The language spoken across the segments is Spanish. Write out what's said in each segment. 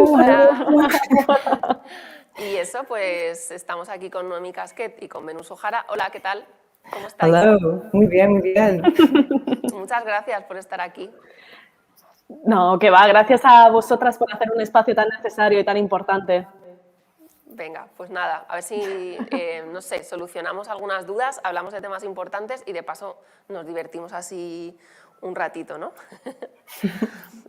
Hola. Hello. Y eso, pues estamos aquí con Noemi Casquet y con Venus Ojara. Hola, ¿qué tal? ¿Cómo estáis? Hello. Muy bien, muy bien. Muchas gracias por estar aquí. No, que va, gracias a vosotras por hacer un espacio tan necesario y tan importante. Venga, pues nada, a ver si, no sé, solucionamos algunas dudas, hablamos de temas importantes y de paso nos divertimos así un ratito, ¿no?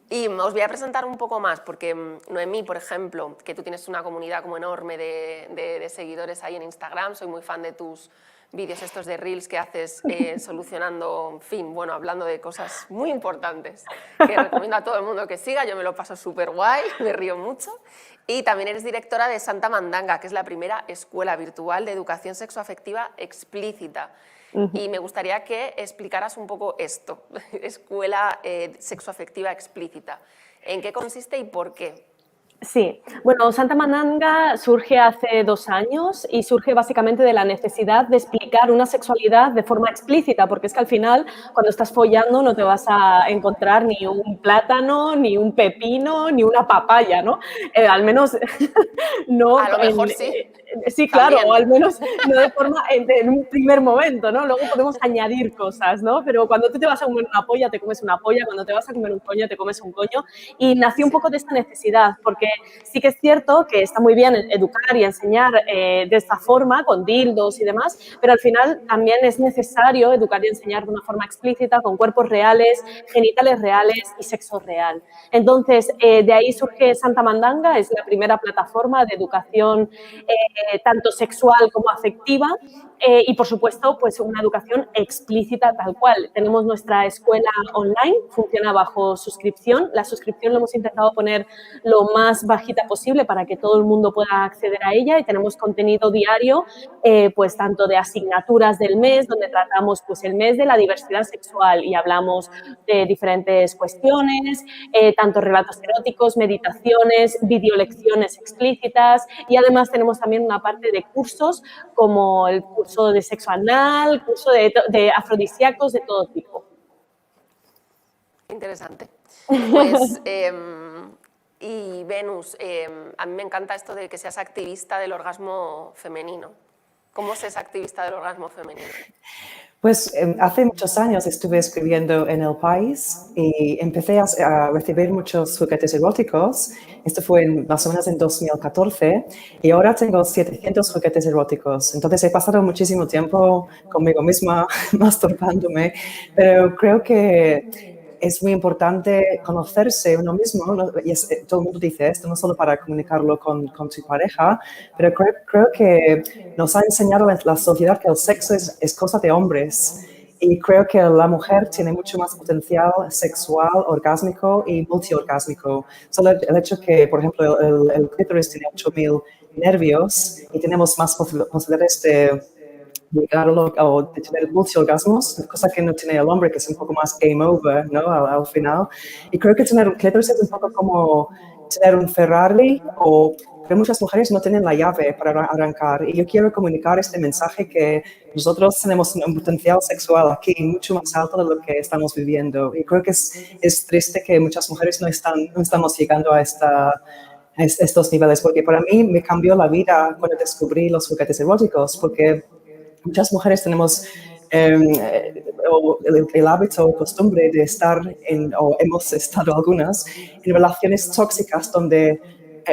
Y os voy a presentar un poco más, porque Noemí, por ejemplo, que tú tienes una comunidad como enorme de seguidores ahí en Instagram, soy muy fan de tus vídeos estos de Reels que haces solucionando, en fin, bueno, hablando de cosas muy importantes, que recomiendo a todo el mundo que siga, yo me lo paso súper guay, me río mucho. Y también eres directora de Santa Mandanga, que es la primera escuela virtual de educación sexoafectiva explícita. Y me gustaría que explicaras un poco esto, escuela sexoafectiva explícita. ¿En qué consiste y por qué? Sí, bueno, Santa Mandanga surge hace 2 años y surge básicamente de la necesidad de explicar una sexualidad de forma explícita, porque es que al final, cuando estás follando, no te vas a encontrar ni un plátano, ni un pepino, ni una papaya, ¿no? Al menos no. A lo mejor sí. Sí, También. claro, o al menos no de forma en un primer momento, ¿no? Luego podemos añadir cosas, ¿no? Pero cuando tú te vas a comer una polla, te comes una polla, cuando te vas a comer un coño, te comes un coño. Y nació un poco de esta necesidad, porque sí que es cierto que está muy bien educar y enseñar de esta forma, con dildos y demás, pero al final también es necesario educar y enseñar de una forma explícita, con cuerpos reales, genitales reales y sexo real. Entonces, de ahí surge Santa Mandanga, es la primera plataforma de educación tanto sexual como afectiva y, por supuesto, pues una educación explícita tal cual. Tenemos nuestra escuela online, funciona bajo suscripción. La suscripción lo hemos intentado poner lo más bajita posible para que todo el mundo pueda acceder a ella y tenemos contenido diario, pues tanto de asignaturas del mes, donde tratamos pues el mes de la diversidad sexual y hablamos de diferentes cuestiones, tanto relatos eróticos, meditaciones, videolecciones explícitas y además tenemos también una parte de cursos como el curso de sexo anal, curso de afrodisíacos de todo tipo. Interesante. Pues, y Venus, a mí me encanta esto de que seas activista del orgasmo femenino. ¿Cómo se es activista del orgasmo femenino? Pues hace muchos años estuve escribiendo en El País y empecé a recibir muchos juguetes eróticos. Esto fue más o menos en 2014 y ahora tengo 700 juguetes eróticos. Entonces he pasado muchísimo tiempo conmigo misma masturbándome, pero creo que es muy importante conocerse uno mismo, ¿no? Y todo el mundo dice esto, no solo para comunicarlo con tu pareja, pero creo que nos ha enseñado la sociedad que el sexo es cosa de hombres. Y creo que la mujer tiene mucho más potencial sexual, orgásmico y multiorgásmico. Solo el hecho que, por ejemplo, el clítoris tiene 8000 nervios y tenemos más posibilidades de llegar o de tener multiorgasmos, cosa que no tiene el hombre, que es un poco más game over, ¿no? Al final. Y creo que tener un clítoris es un poco como tener un Ferrari, pero muchas mujeres no tienen la llave para arrancar. Y yo quiero comunicar este mensaje que nosotros tenemos un potencial sexual aquí mucho más alto de lo que estamos viviendo. Y creo que es triste que muchas mujeres no estamos llegando a estos niveles, porque para mí me cambió la vida cuando descubrí los juguetes eróticos, porque muchas mujeres tenemos el hábito o costumbre de estar o hemos estado algunas, en relaciones tóxicas donde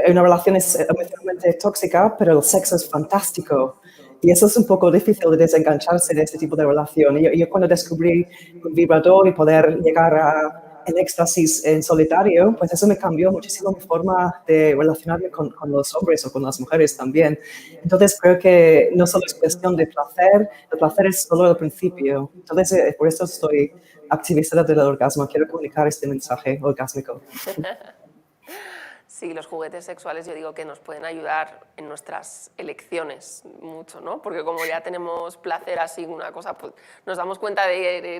una relación es emocionalmente tóxica, pero el sexo es fantástico. Y eso es un poco difícil de desengancharse de este tipo de relación. Yo cuando descubrí un vibrador y poder llegar el éxtasis en solitario, pues eso me cambió muchísimo mi forma de relacionarme con los hombres o con las mujeres también. Entonces creo que no solo es cuestión de placer, el placer es solo el principio. Entonces por eso soy activista del orgasmo, quiero comunicar este mensaje orgásmico. Sí, los juguetes sexuales yo digo que nos pueden ayudar en nuestras elecciones mucho, ¿no? Porque como ya tenemos placer así, una cosa, pues nos damos cuenta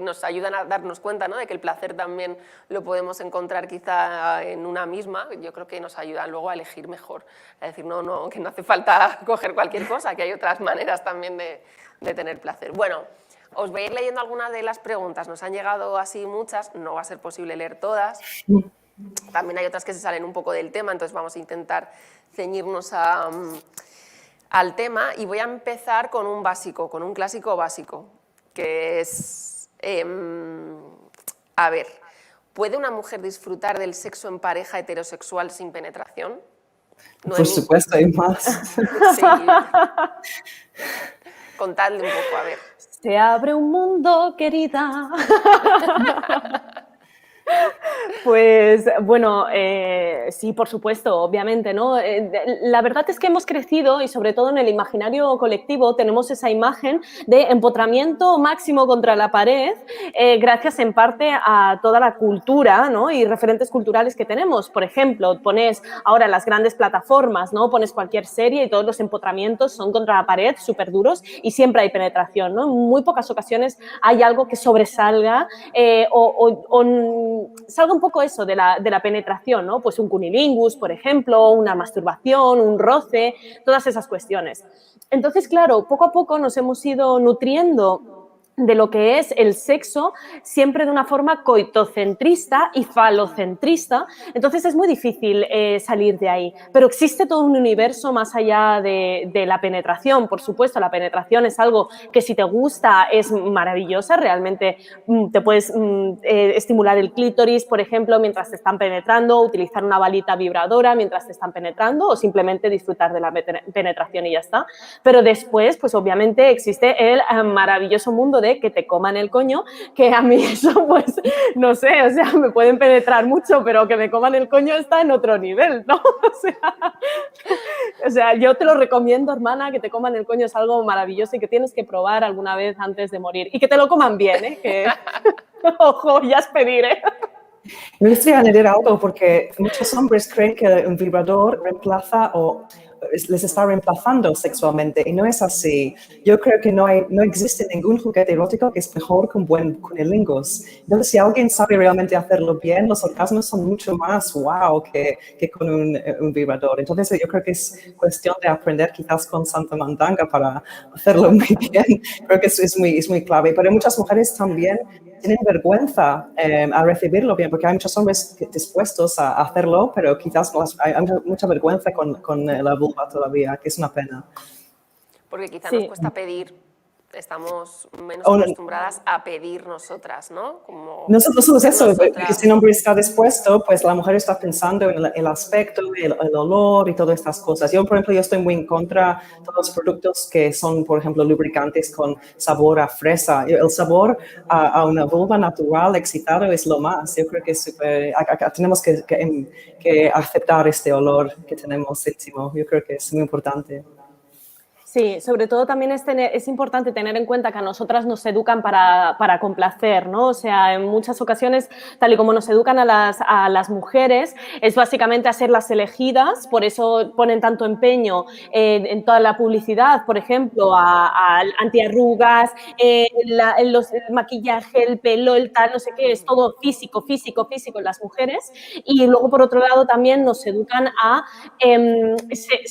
nos ayudan a darnos cuenta, ¿no? De que el placer también lo podemos encontrar quizá en una misma. Yo creo que nos ayudan luego a elegir mejor, a decir, no, que no hace falta coger cualquier cosa, que hay otras maneras también de tener placer. Bueno, os voy a ir leyendo algunas de las preguntas, nos han llegado así muchas, no va a ser posible leer todas. También hay otras que se salen un poco del tema, entonces vamos a intentar ceñirnos al tema y voy a empezar con un básico, con un clásico básico, que es, a ver, ¿puede una mujer disfrutar del sexo en pareja heterosexual sin penetración? Por supuesto, hay más. Sí. Contadle un poco, a ver. Se abre un mundo, querida. Pues bueno, sí, por supuesto, obviamente, ¿no? La verdad es que hemos crecido y sobre todo en el imaginario colectivo tenemos esa imagen de empotramiento máximo contra la pared, gracias en parte a toda la cultura, ¿no? Y referentes culturales que tenemos. Por ejemplo, pones ahora las grandes plataformas, ¿no? Pones cualquier serie y todos los empotramientos son contra la pared, súper duros y siempre hay penetración, ¿no? En muy pocas ocasiones hay algo que sobresalga o salga un poco eso de la penetración, ¿no? Pues un cunilingus, por ejemplo, una masturbación, un roce, todas esas cuestiones. Entonces, claro, poco a poco nos hemos ido nutriendo de lo que es el sexo, siempre de una forma coitocentrista y falocentrista, entonces es muy difícil salir de ahí. Pero existe todo un universo más allá de la penetración, por supuesto, la penetración es algo que si te gusta es maravillosa, realmente te puedes estimular el clítoris, por ejemplo, mientras te están penetrando, utilizar una balita vibradora mientras te están penetrando o simplemente disfrutar de la penetración y ya está. Pero después, pues obviamente existe el maravilloso mundo de que te coman el coño, que a mí eso, pues, no sé, o sea, me pueden penetrar mucho, pero que me coman el coño está en otro nivel, ¿no? O sea, yo te lo recomiendo, hermana, que te coman el coño es algo maravilloso y que tienes que probar alguna vez antes de morir. Y que te lo coman bien, ¿eh? Que, ojo, ya es pedir, ¿eh? Me gustaría añadir algo porque muchos hombres creen que un vibrador reemplaza o les está reemplazando sexualmente y no es así. Yo creo que no existe ningún juguete erótico que es mejor que un buen cunilingus. Entonces, si alguien sabe realmente hacerlo bien, los orgasmos son mucho más wow que con un vibrador. Entonces, yo creo que es cuestión de aprender quizás con Santa Mandanga para hacerlo muy bien. Creo que eso es muy clave. Pero muchas mujeres también tienen vergüenza a recibirlo bien, porque hay muchos hombres dispuestos a hacerlo, pero quizás hay mucha vergüenza con la vulva todavía, que es una pena. Porque quizá nos Sí. cuesta pedir, estamos menos acostumbradas a pedir nosotras, ¿no? Como no solo es eso, nosotras. que si un hombre está dispuesto, pues la mujer está pensando en el aspecto, el olor y todas estas cosas. Yo, por ejemplo, yo estoy muy en contra de todos los productos que son, por ejemplo, lubricantes con sabor a fresa. El sabor a una vulva natural, excitado, es lo más. Yo creo que es tenemos que aceptar este olor que tenemos íntimo. Yo creo que es muy importante. Sí, sobre todo también es importante tener en cuenta que a nosotras nos educan para complacer, ¿no? O sea, en muchas ocasiones, tal y como nos educan a las mujeres, es básicamente a ser las elegidas, por eso ponen tanto empeño en toda la publicidad, por ejemplo, a antiarrugas, el maquillaje, el pelo, el tal, no sé qué, es todo físico en las mujeres. Y luego, por otro lado, también nos educan a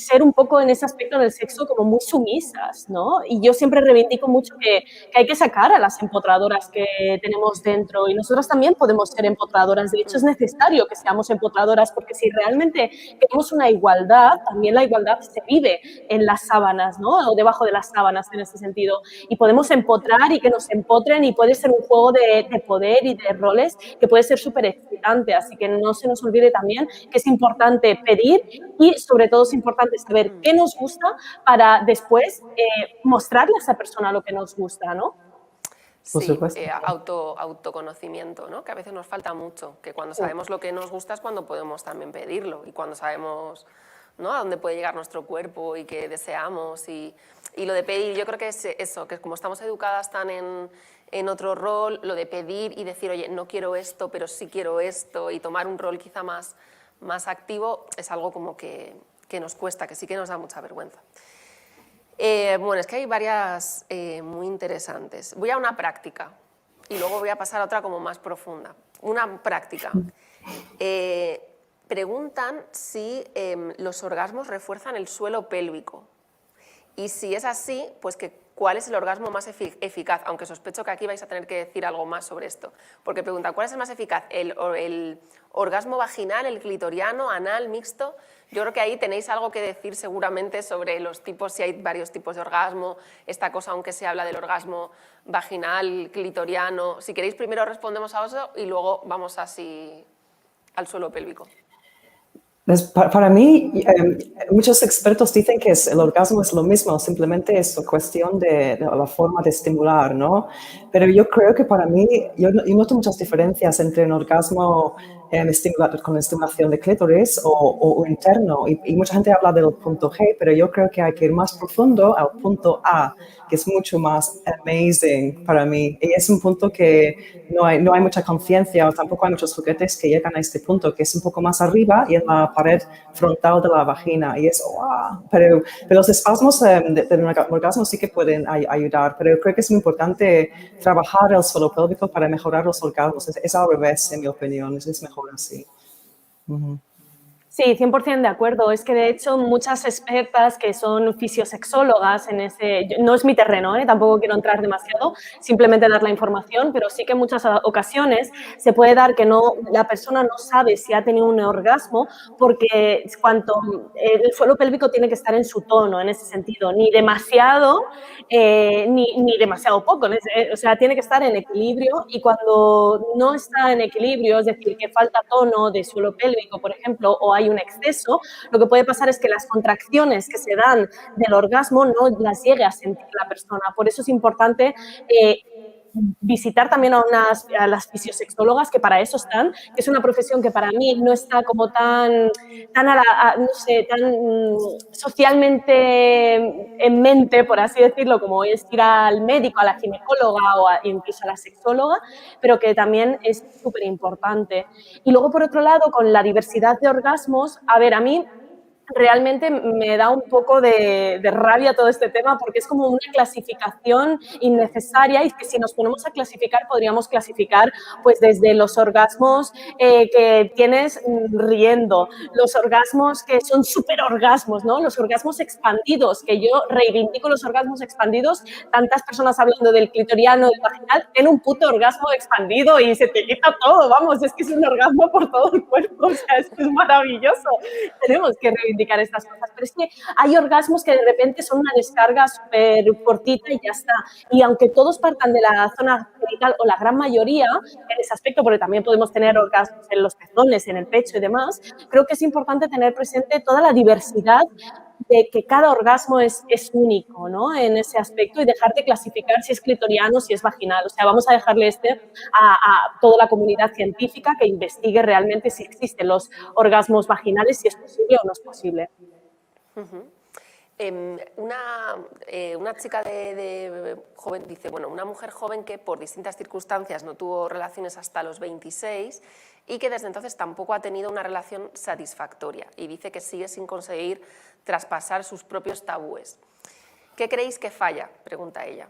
ser un poco en ese aspecto del sexo como muy sumisas, ¿no? Y yo siempre reivindico mucho que hay que sacar a las empotradoras que tenemos dentro y nosotras también podemos ser empotradoras. De hecho, es necesario que seamos empotradoras porque si realmente queremos una igualdad, también la igualdad se vive en las sábanas, ¿no? O debajo de las sábanas en ese sentido. Y podemos empotrar y que nos empotren y puede ser un juego de poder y de roles que puede ser súper excitante. Así que no se nos olvide también que es importante pedir y sobre todo es importante saber qué nos gusta para después mostrarle a esa persona lo que nos gusta, ¿no? Sí, autoconocimiento, ¿no? Que a veces nos falta mucho, que cuando sabemos lo que nos gusta es cuando podemos también pedirlo y cuando sabemos, ¿no?, a dónde puede llegar nuestro cuerpo y qué deseamos y lo de pedir, yo creo que es eso, que como estamos educadas tan en otro rol, lo de pedir y decir, oye, no quiero esto, pero sí quiero esto y tomar un rol quizá más activo es algo como que nos cuesta, que sí que nos da mucha vergüenza. Bueno, es que hay varias muy interesantes. Voy a una práctica y luego voy a pasar a otra como más profunda. Una práctica. Preguntan si los orgasmos refuerzan el suelo pélvico y si es así, pues que ¿cuál es el orgasmo más eficaz? Aunque sospecho que aquí vais a tener que decir algo más sobre esto. Porque pregunta, ¿cuál es el más eficaz? ¿El orgasmo vaginal, el clitoriano, anal, mixto? Yo creo que ahí tenéis algo que decir seguramente sobre los tipos, si hay varios tipos de orgasmo, esta cosa aunque se habla del orgasmo vaginal, clitoriano. Si queréis primero respondemos a eso y luego vamos así al suelo pélvico. Pues para mí, muchos expertos dicen que el orgasmo es lo mismo, simplemente es cuestión de la forma de estimular, ¿no? Pero yo creo que para mí, yo noto muchas diferencias entre un orgasmo con estimulación de clítoris o interno. Y mucha gente habla del punto G, pero yo creo que hay que ir más profundo al punto A, que es mucho más amazing para mí. Y es un punto que no hay mucha conciencia o tampoco hay muchos juguetes que llegan a este punto, que es un poco más arriba y en la pared frontal de la vagina. Y es wow. Pero los espasmos del orgasmo sí que pueden ayudar, pero creo que es muy importante trabajar el suelo pélvico para mejorar los orgasmos. Es al revés, en mi opinión, es mejor así. Sí, 100% de acuerdo. Es que, de hecho, muchas expertas que son fisiosexólogas en ese... No es mi terreno, tampoco quiero entrar demasiado, simplemente dar la información, pero sí que en muchas ocasiones se puede dar que la persona no sabe si ha tenido un orgasmo porque el suelo pélvico tiene que estar en su tono, en ese sentido, ni demasiado ni demasiado poco. O sea, tiene que estar en equilibrio y cuando no está en equilibrio, es decir, que falta tono de suelo pélvico, por ejemplo, o hay un exceso, lo que puede pasar es que las contracciones que se dan del orgasmo no las llegue a sentir la persona. Por eso es importante visitar también a las fisiosexólogas, que para eso están, que es una profesión que para mí no está como tan socialmente en mente, por así decirlo, como es ir al médico, a la ginecóloga o incluso a la sexóloga, pero que también es súper importante. Y luego, por otro lado, con la diversidad de orgasmos, a ver, a mí realmente me da un poco de rabia todo este tema porque es como una clasificación innecesaria y que si nos ponemos a clasificar podríamos clasificar pues desde los orgasmos que tienes riendo, los orgasmos que son superorgasmos, ¿no? Los orgasmos expandidos, que yo reivindico los orgasmos expandidos, tantas personas hablando del clitoriano, del vaginal, tiene un puto orgasmo expandido y se te quita todo, vamos, es que es un orgasmo por todo el cuerpo, o sea, es que es maravilloso. Tenemos que reivindicar estas cosas, pero es que hay orgasmos que de repente son una descarga súper cortita y ya está. Y aunque todos partan de la zona genital, o la gran mayoría en ese aspecto, porque también podemos tener orgasmos en los pezones, en el pecho y demás, creo que es importante tener presente toda la diversidad de que cada orgasmo es único, ¿no? En ese aspecto y dejar de clasificar si es clitoriano, si es vaginal. O sea, vamos a dejarle a toda la comunidad científica que investigue realmente si existen los orgasmos vaginales, si es posible o no es posible. Una chica de joven dice, bueno, una mujer joven que por distintas circunstancias no tuvo relaciones hasta los 26 y que desde entonces tampoco ha tenido una relación satisfactoria y dice que sigue sin conseguir traspasar sus propios tabúes. ¿Qué creéis que falla?, pregunta ella.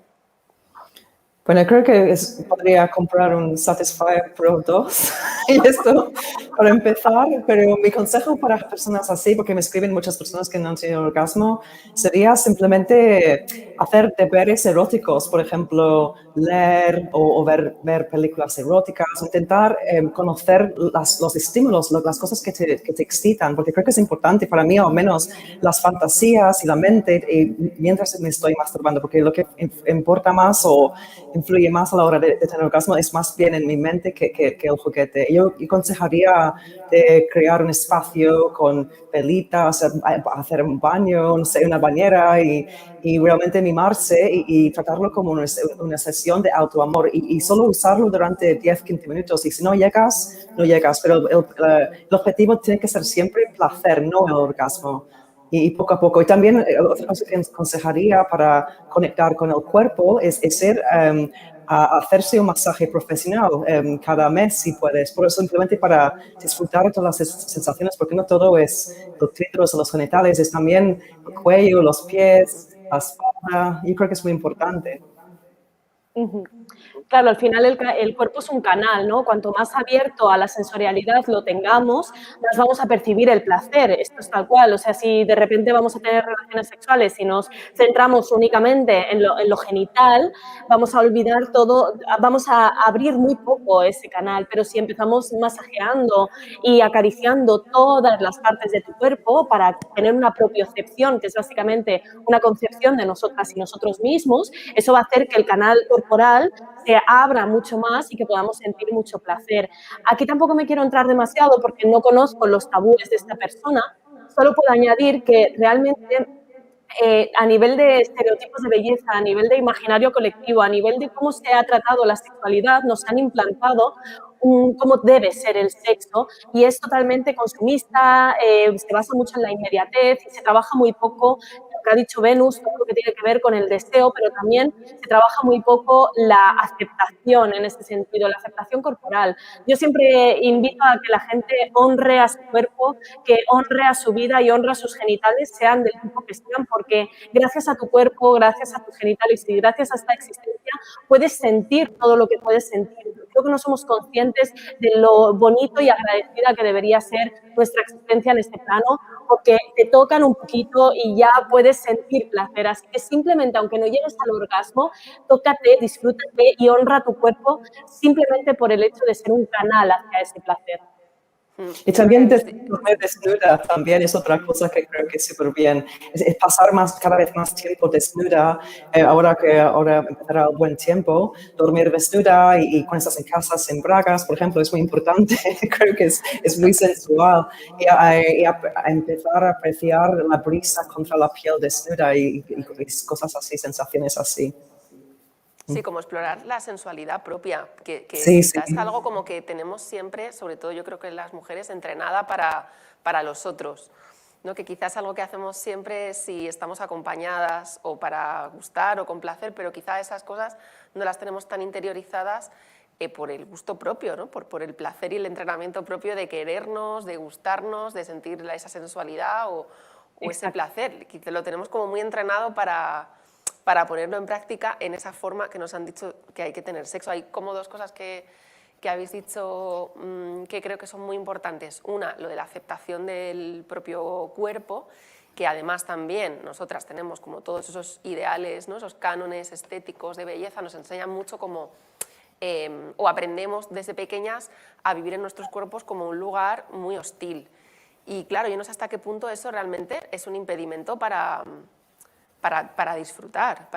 Bueno, creo que podría comprar un Satisfyer Pro 2 y esto para empezar, pero mi consejo para personas así, porque me escriben muchas personas que no han tenido orgasmo, sería simplemente hacer deberes eróticos, por ejemplo, leer o ver películas eróticas, intentar conocer los estímulos, las cosas que te excitan, porque creo que es importante para mí, al menos, las fantasías y la mente mientras me estoy masturbando, porque lo que importa más o influye más a la hora de tener orgasmo es más bien en mi mente que el juguete. Yo aconsejaría de crear un espacio con velitas, hacer un baño, no sé, una bañera y realmente mimarse y tratarlo como una sesión de autoamor y solo usarlo durante 10, 15 minutos. Y si no llegas, no llegas. Pero el objetivo tiene que ser siempre placer, no el orgasmo. Y poco a poco. Y también otra cosa que aconsejaría para conectar con el cuerpo es a hacerse un masaje profesional cada mes si puedes. Por eso simplemente para disfrutar de todas las sensaciones, porque no todo es los clítoris o los genitales, es también el cuello, los pies, la espalda. Yo creo que es muy importante. Claro, al final el cuerpo es un canal, ¿no? Cuanto más abierto a la sensorialidad lo tengamos, más vamos a percibir el placer. Esto es tal cual. O sea, si de repente vamos a tener relaciones sexuales y nos centramos únicamente en lo genital, vamos a olvidar todo, vamos a abrir muy poco ese canal. Pero si empezamos masajeando y acariciando todas las partes de tu cuerpo para tener una propiocepción, que es básicamente una concepción de nosotras y nosotros mismos, eso va a hacer que el canal corporal se abra mucho más y que podamos sentir mucho placer. Aquí tampoco me quiero entrar demasiado porque no conozco los tabúes de esta persona, solo puedo añadir que realmente a nivel de estereotipos de belleza, a nivel de imaginario colectivo, a nivel de cómo se ha tratado la sexualidad, nos han implantado cómo debe ser el sexo y es totalmente consumista, se basa mucho en la inmediatez y se trabaja muy poco lo que ha dicho Venus, todo lo que tiene que ver con el deseo, pero también se trabaja muy poco la aceptación en ese sentido, la aceptación corporal. Yo siempre invito a que la gente honre a su cuerpo, que honre a su vida y honre a sus genitales, sean del tipo que sean, porque gracias a tu cuerpo, gracias a tus genitales y gracias a esta existencia puedes sentir todo lo que puedes sentir. Creo que no somos conscientes de lo bonito y agradecida que debería ser nuestra existencia en este plano, porque te tocan un poquito y ya puedes sentir placer. Así que simplemente, aunque no llegues al orgasmo, tócate, disfrútate y honra tu cuerpo simplemente por el hecho de ser un canal hacia ese placer. Y también dormir desnuda también es otra cosa que creo que es súper bien. Es pasar cada vez más tiempo desnuda. Ahora empezará el buen tiempo. Dormir desnuda y cuando estás en casa sin bragas, por ejemplo, es muy importante. Creo que es muy sensual. Y empezar a apreciar la brisa contra la piel desnuda y cosas así, sensaciones así. Sí, como explorar la sensualidad propia, que Sí, sí. es algo como que tenemos siempre, sobre todo yo creo que las mujeres, entrenada para los otros, ¿no? Que quizás es algo que hacemos siempre si estamos acompañadas o para gustar o complacer, pero quizás esas cosas no las tenemos tan interiorizadas por el gusto propio, ¿no? Por el placer y el entrenamiento propio de querernos, de gustarnos, de sentir esa sensualidad o ese placer. Quizás lo tenemos como muy entrenado para ponerlo en práctica en esa forma que nos han dicho que hay que tener sexo. Hay como dos cosas que habéis dicho que creo que son muy importantes. Una, lo de la aceptación del propio cuerpo, que además también nosotras tenemos como todos esos ideales, ¿no? Esos cánones estéticos de belleza, nos enseñan mucho como, o aprendemos desde pequeñas a vivir en nuestros cuerpos como un lugar muy hostil. Y claro, yo no sé hasta qué punto eso realmente es un impedimento para disfrutar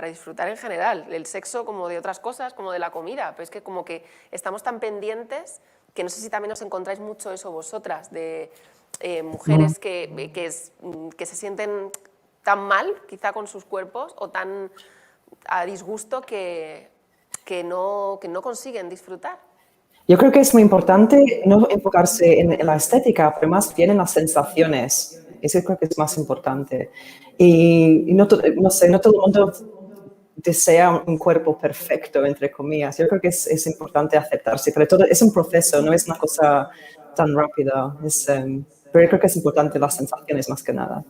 en general, del sexo como de otras cosas, como de la comida, pero es que como que estamos tan pendientes que no sé si también os encontráis mucho eso vosotras, de mujeres que se sienten tan mal quizá con sus cuerpos o tan a disgusto que no consiguen disfrutar. Yo creo que es muy importante no enfocarse en la estética, pero más bien en las sensaciones. Eso creo que es más importante. Y no todo el mundo desea un cuerpo perfecto, entre comillas. Yo creo que es importante aceptarse, pero todo es un proceso, no es una cosa tan rápida. Pero yo creo que es importante las sensaciones más que nada.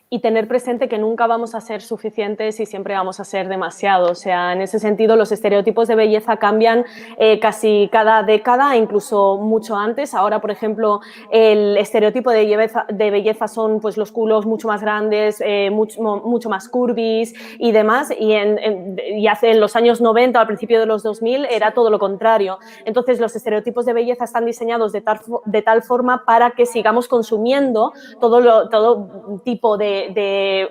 Y tener presente que nunca vamos a ser suficientes y siempre vamos a ser demasiado. O sea, en ese sentido, los estereotipos de belleza cambian casi cada década, incluso mucho antes. Ahora, por ejemplo, el estereotipo de belleza son pues, los culos mucho más grandes, mucho más curvis y demás. Y hace en los años 90, al principio de los 2000, era todo lo contrario. Entonces, los estereotipos de belleza están diseñados de tal forma para que sigamos consumiendo todo tipo de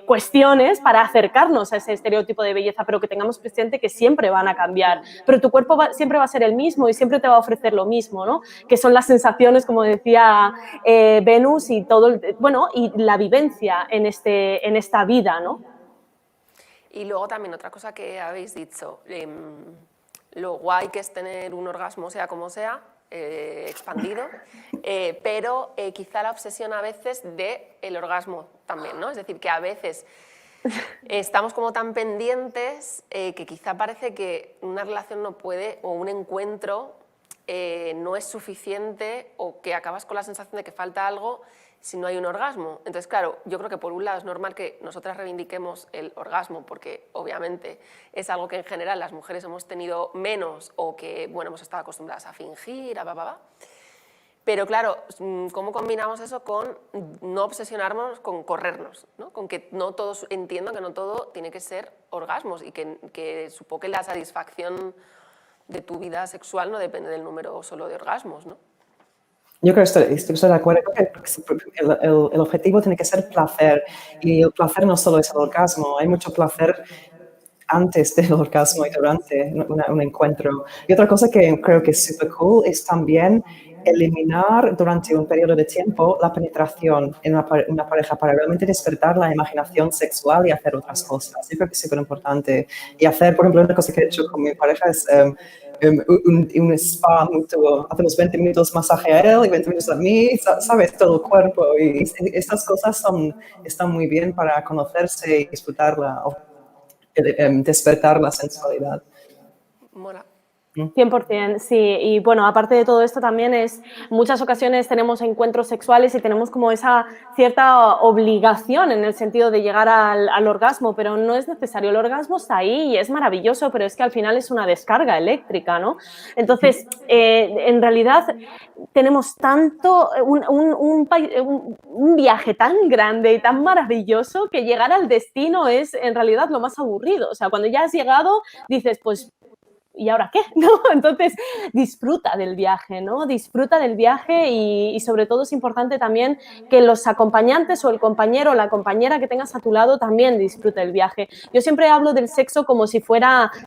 cuestiones para acercarnos a ese estereotipo de belleza, pero que tengamos presente que siempre van a cambiar. Pero tu cuerpo siempre va a ser el mismo y siempre te va a ofrecer lo mismo, ¿no? Que son las sensaciones, como decía Venus, y y la vivencia en esta vida, ¿no? Y luego también otra cosa que habéis dicho, lo guay que es tener un orgasmo, sea como sea, expandido, pero quizá la obsesión a veces del orgasmo también, ¿no? Es decir, que a veces estamos como tan pendientes que quizá parece que una relación no puede, o un encuentro no es suficiente, o que acabas con la sensación de que falta algo si no hay un orgasmo? Entonces, claro, yo creo que por un lado es normal que nosotras reivindiquemos el orgasmo, porque obviamente es algo que en general las mujeres hemos tenido menos o que, bueno, hemos estado acostumbradas a fingir, Pero claro, ¿cómo combinamos eso con no obsesionarnos con corrernos, ¿no? Con que no todos entiendan que no todo tiene que ser orgasmos y que supongo que la satisfacción de tu vida sexual no depende del número solo de orgasmos, ¿no? Yo creo que estoy de acuerdo que el objetivo tiene que ser placer, y el placer no solo es el orgasmo, hay mucho placer antes del orgasmo y durante un encuentro. Y otra cosa que creo que es súper cool es también eliminar durante un periodo de tiempo la penetración en una pareja para realmente despertar la imaginación sexual y hacer otras cosas. Yo creo que es súper importante. Y hacer, por ejemplo, una cosa que he hecho con mi pareja es un spa mutuo. Hacemos 20 minutos masaje a él y 20 minutos a mí, sabes, todo el cuerpo. Y estas cosas están muy bien para conocerse y disfrutarla, despertar la sensualidad. Mola. 100%, sí. Y bueno, aparte de todo esto también muchas ocasiones tenemos encuentros sexuales y tenemos como esa cierta obligación en el sentido de llegar al orgasmo, pero no es necesario. El orgasmo está ahí y es maravilloso, pero es que al final es una descarga eléctrica, ¿no? Entonces, en realidad tenemos tanto, un viaje tan grande y tan maravilloso que llegar al destino es en realidad lo más aburrido. O sea, cuando ya has llegado, dices, pues, ¿y ahora qué? ¿No? Entonces, disfruta del viaje, ¿no? Disfruta del viaje y sobre todo es importante también que los acompañantes o el compañero o la compañera que tengas a tu lado también disfrute el viaje. Yo siempre hablo del sexo como si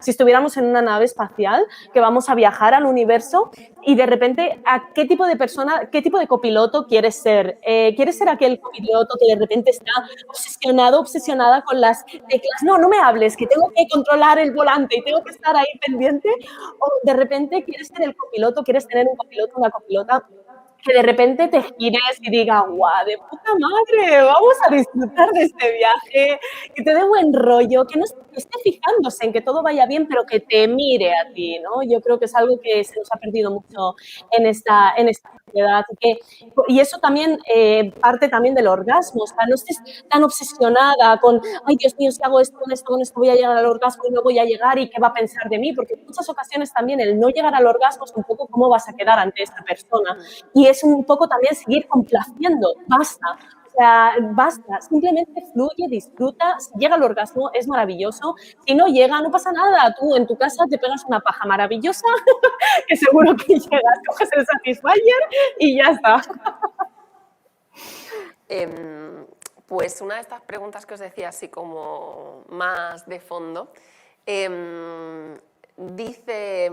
estuviéramos en una nave espacial, que vamos a viajar al universo y de repente, ¿a qué tipo de persona, qué tipo de copiloto quieres ser? ¿Quieres ser aquel copiloto que de repente está obsesionada con las teclas? No, no me hables, que tengo que controlar el volante y tengo que estar ahí pendiente. O de repente quieres ser el copiloto, quieres tener un copiloto, una copilota que de repente te gires y diga, guau, de puta madre, vamos a disfrutar de este viaje, que te dé buen rollo, que no esté fijándose en que todo vaya bien, pero que te mire a ti, ¿no? Yo creo que es algo que se nos ha perdido mucho en esta sociedad. Y eso también parte también del orgasmo, o sea, no estés tan obsesionada con, ay, Dios mío, si hago esto, con esto voy a llegar al orgasmo y no voy a llegar y qué va a pensar de mí, porque en muchas ocasiones también el no llegar al orgasmo es un poco cómo vas a quedar ante esta persona. Y es un poco también seguir complaciendo, basta. O sea, basta, simplemente fluye, disfruta, si llega al orgasmo es maravilloso, si no llega no pasa nada, tú en tu casa te pegas una paja maravillosa, que seguro que llegas, coges el Satisfyer y ya está. Pues una de estas preguntas que os decía así como más de fondo, dice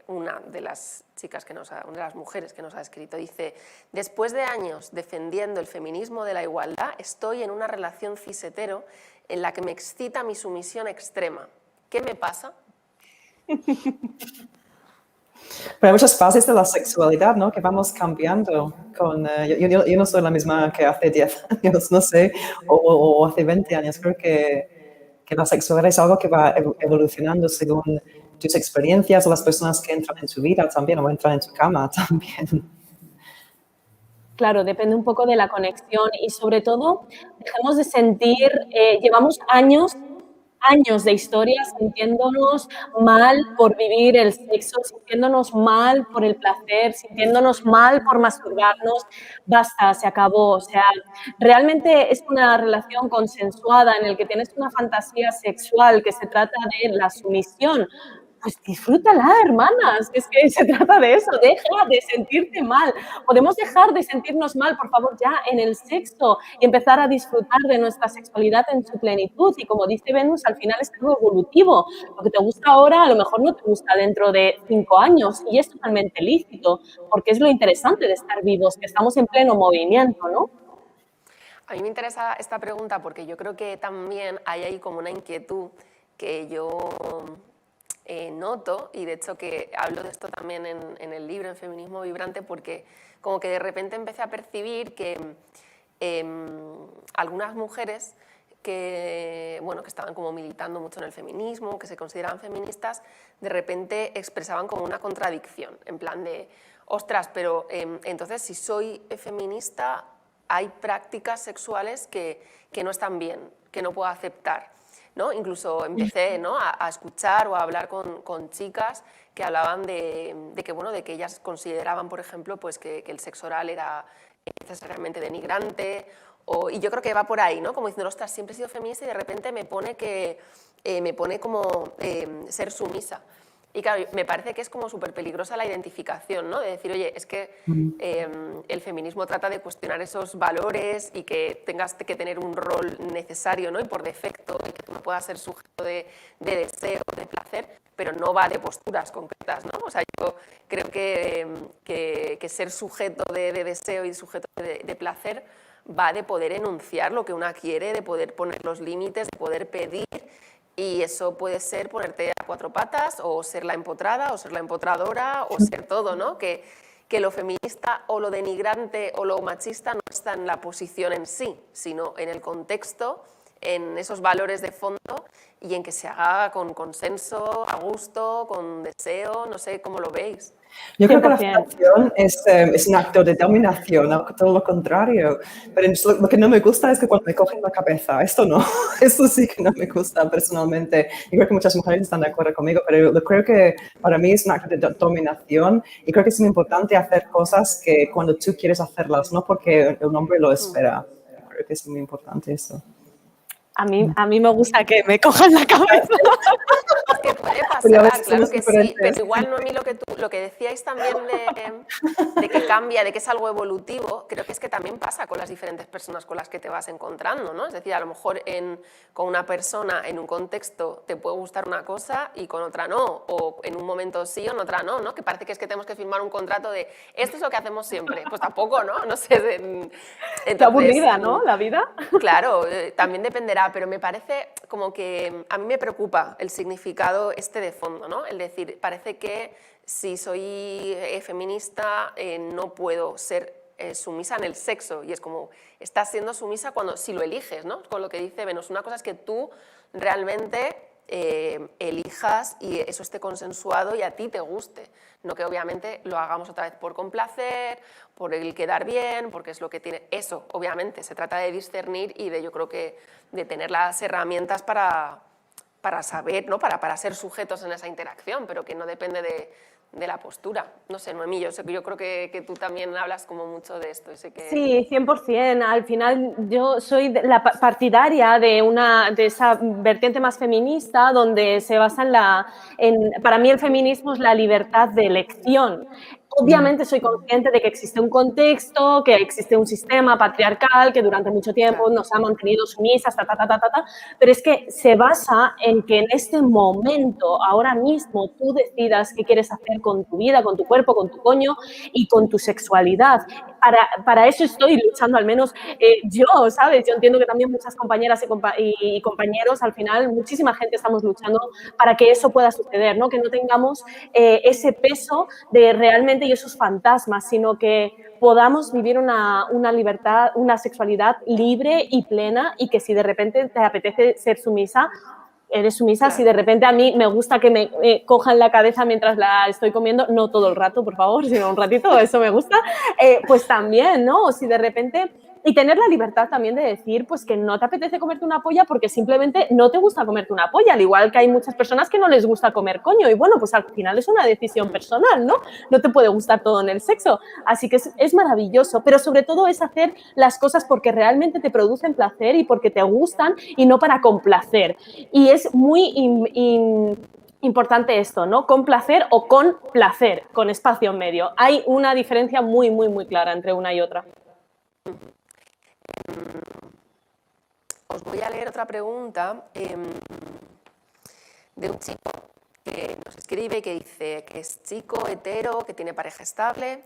una de las chicas una de las mujeres que nos ha escrito, dice: después de años defendiendo el feminismo de la igualdad, estoy en una relación cis-hetero en la que me excita mi sumisión extrema. ¿Qué me pasa? Pero hay muchas fases de la sexualidad, ¿no? Que vamos cambiando. Yo no soy la misma que hace 10 años, no sé, o hace 20 años. Creo que la sexualidad es algo que va evolucionando según tus experiencias o las personas que entran en tu vida también, o entran en tu cama también. Claro, depende un poco de la conexión y sobre todo dejemos de sentir, llevamos años de historia sintiéndonos mal por vivir el sexo, sintiéndonos mal por el placer, sintiéndonos mal por masturbarnos. Basta, se acabó. O sea, realmente es una relación consensuada en la que tienes una fantasía sexual que se trata de la sumisión. Pues disfrútala, hermanas, es que se trata de eso, deja de sentirte mal. Podemos dejar de sentirnos mal, por favor, ya en el sexo y empezar a disfrutar de nuestra sexualidad en su plenitud. Y como dice Venus, al final es algo evolutivo. Lo que te gusta ahora a lo mejor no te gusta dentro de 5 años y es totalmente lícito, porque es lo interesante de estar vivos, que estamos en pleno movimiento, ¿no? A mí me interesa esta pregunta porque yo creo que también hay ahí como una inquietud que yo noto, y de hecho que hablo de esto también en el libro, en Feminismo Vibrante, porque como que de repente empecé a percibir que algunas mujeres que estaban como militando mucho en el feminismo, que se consideraban feministas, de repente expresaban como una contradicción, en plan de, ostras, pero entonces si soy feminista, hay prácticas sexuales que no están bien, que no puedo aceptar, ¿no? Incluso empecé, ¿no?, a escuchar o a hablar con chicas que hablaban de que ellas consideraban, por ejemplo, pues que el sexo oral era necesariamente denigrante, y yo creo que va por ahí, ¿no? Como diciendo, ostras, siempre he sido feminista y de repente me pone como ser sumisa. Y claro, me parece que es como súper peligrosa la identificación, ¿no? De decir, oye, es que el feminismo trata de cuestionar esos valores y que tengas que tener un rol necesario, ¿no?, y por defecto, y que tú no puedas ser sujeto de deseo, de placer, pero no va de posturas concretas, ¿no? O sea, yo creo que ser sujeto de deseo y sujeto de placer va de poder enunciar lo que una quiere, de poder poner los límites, de poder pedir. Y eso puede ser ponerte a cuatro patas, o ser la empotrada, o ser la empotradora, o ser todo, ¿no? Que lo feminista o lo denigrante o lo machista no está en la posición en sí, sino en el contexto, en esos valores de fondo y en que se haga con consenso, a gusto, con deseo, no sé cómo lo veis. Yo creo que la 100%. felación es un acto de dominación, ¿no? Todo lo contrario. Pero lo que no me gusta es que cuando me cogen la cabeza, esto no, esto sí que no me gusta personalmente. Y creo que muchas mujeres están de acuerdo conmigo, pero yo creo que para mí es un acto de dominación y creo que es muy importante hacer cosas que cuando tú quieres hacerlas, no porque un hombre lo espera. Creo que es muy importante eso. A mí me gusta que me cojan la cabeza. Es que puede Pero pasar, claro que sí, pero sí. igual, Noemí, lo que decíais también de que cambia, de que es algo evolutivo, creo que es que también pasa con las diferentes personas con las que te vas encontrando, ¿no? Es decir, a lo mejor con una persona en un contexto te puede gustar una cosa y con otra no, o en un momento sí o en otra no, ¿no? Que parece que es que tenemos que firmar un contrato de esto es lo que hacemos siempre, pues tampoco, ¿no? No sé. Entonces, qué aburrida, ¿no? La vida. Claro, también dependerá, pero me parece como que a mí me preocupa el significado de fondo, ¿no? El decir, parece que si soy feminista no puedo ser sumisa en el sexo, y es como, estás siendo sumisa si lo eliges, ¿no? Con lo que dice Venus, una cosa es que tú realmente elijas y eso esté consensuado y a ti te guste, no que obviamente lo hagamos otra vez por complacer, por el quedar bien, porque es lo que tiene. Eso, obviamente, se trata de discernir y yo creo que de tener las herramientas para saber, ¿no? Para ser sujetos en esa interacción, pero que no depende de la postura. No sé, Noemí, yo creo que tú también hablas como mucho de esto. Sí, 100%. Al final yo soy la partidaria de esa vertiente más feminista donde se basa para mí el feminismo es la libertad de elección. Obviamente soy consciente de que existe un contexto, que existe un sistema patriarcal que durante mucho tiempo nos ha mantenido sumisas, pero es que se basa en que en este momento, ahora mismo, tú decidas qué quieres hacer con tu vida, con tu cuerpo, con tu coño y con tu sexualidad. Para eso estoy luchando, al menos yo, ¿sabes? Yo entiendo que también muchas compañeras y compañeros, al final, muchísima gente estamos luchando para que eso pueda suceder, ¿no? Que no tengamos ese peso de realmente y esos fantasmas, sino que podamos vivir una libertad, una sexualidad libre y plena, y que si de repente te apetece ser sumisa, eres sumisa. Claro. Si de repente a mí me gusta que me cojan la cabeza mientras la estoy comiendo, no todo el rato, por favor, sino un ratito, eso me gusta, pues también, ¿no? O si de repente... Y tener la libertad también de decir pues que no te apetece comerte una polla porque simplemente no te gusta comerte una polla, al igual que hay muchas personas que no les gusta comer coño, y bueno, pues al final es una decisión personal, ¿no? No te puede gustar todo en el sexo, así que es maravilloso, pero sobre todo es hacer las cosas porque realmente te producen placer y porque te gustan y no para complacer. Y es muy importante esto, ¿no? Con placer o con placer, con espacio en medio. Hay una diferencia muy, muy, muy clara entre una y otra. Os voy a leer otra pregunta de un chico que nos escribe, que dice que es chico, hetero, que tiene pareja estable,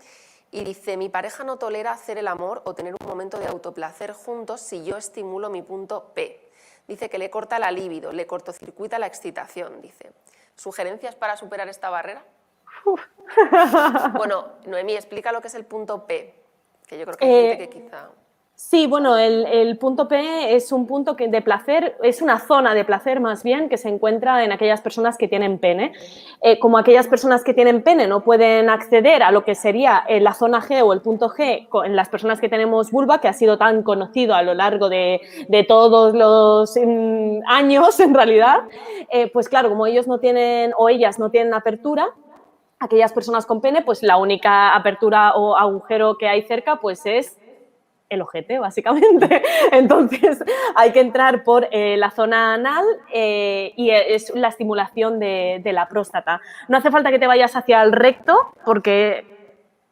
y dice: mi pareja no tolera hacer el amor o tener un momento de autoplacer juntos si yo estimulo mi punto P. Dice que le corta la libido, le cortocircuita la excitación, dice. ¿Sugerencias para superar esta barrera? Bueno, Noemí, explica lo que es el punto P, que yo creo que hay gente que quizá... Sí, bueno, el punto P es un punto de placer, es una zona de placer más bien que se encuentra en aquellas personas que tienen pene. Como aquellas personas que tienen pene no pueden acceder a lo que sería la zona G o el punto G en las personas que tenemos vulva, que ha sido tan conocido a lo largo de todos los años en realidad, pues claro, como ellos no tienen o ellas no tienen apertura, aquellas personas con pene, pues la única apertura o agujero que hay cerca pues es el ojete, básicamente. Entonces, hay que entrar por la zona anal y es la estimulación de la próstata. No hace falta que te vayas hacia el recto, porque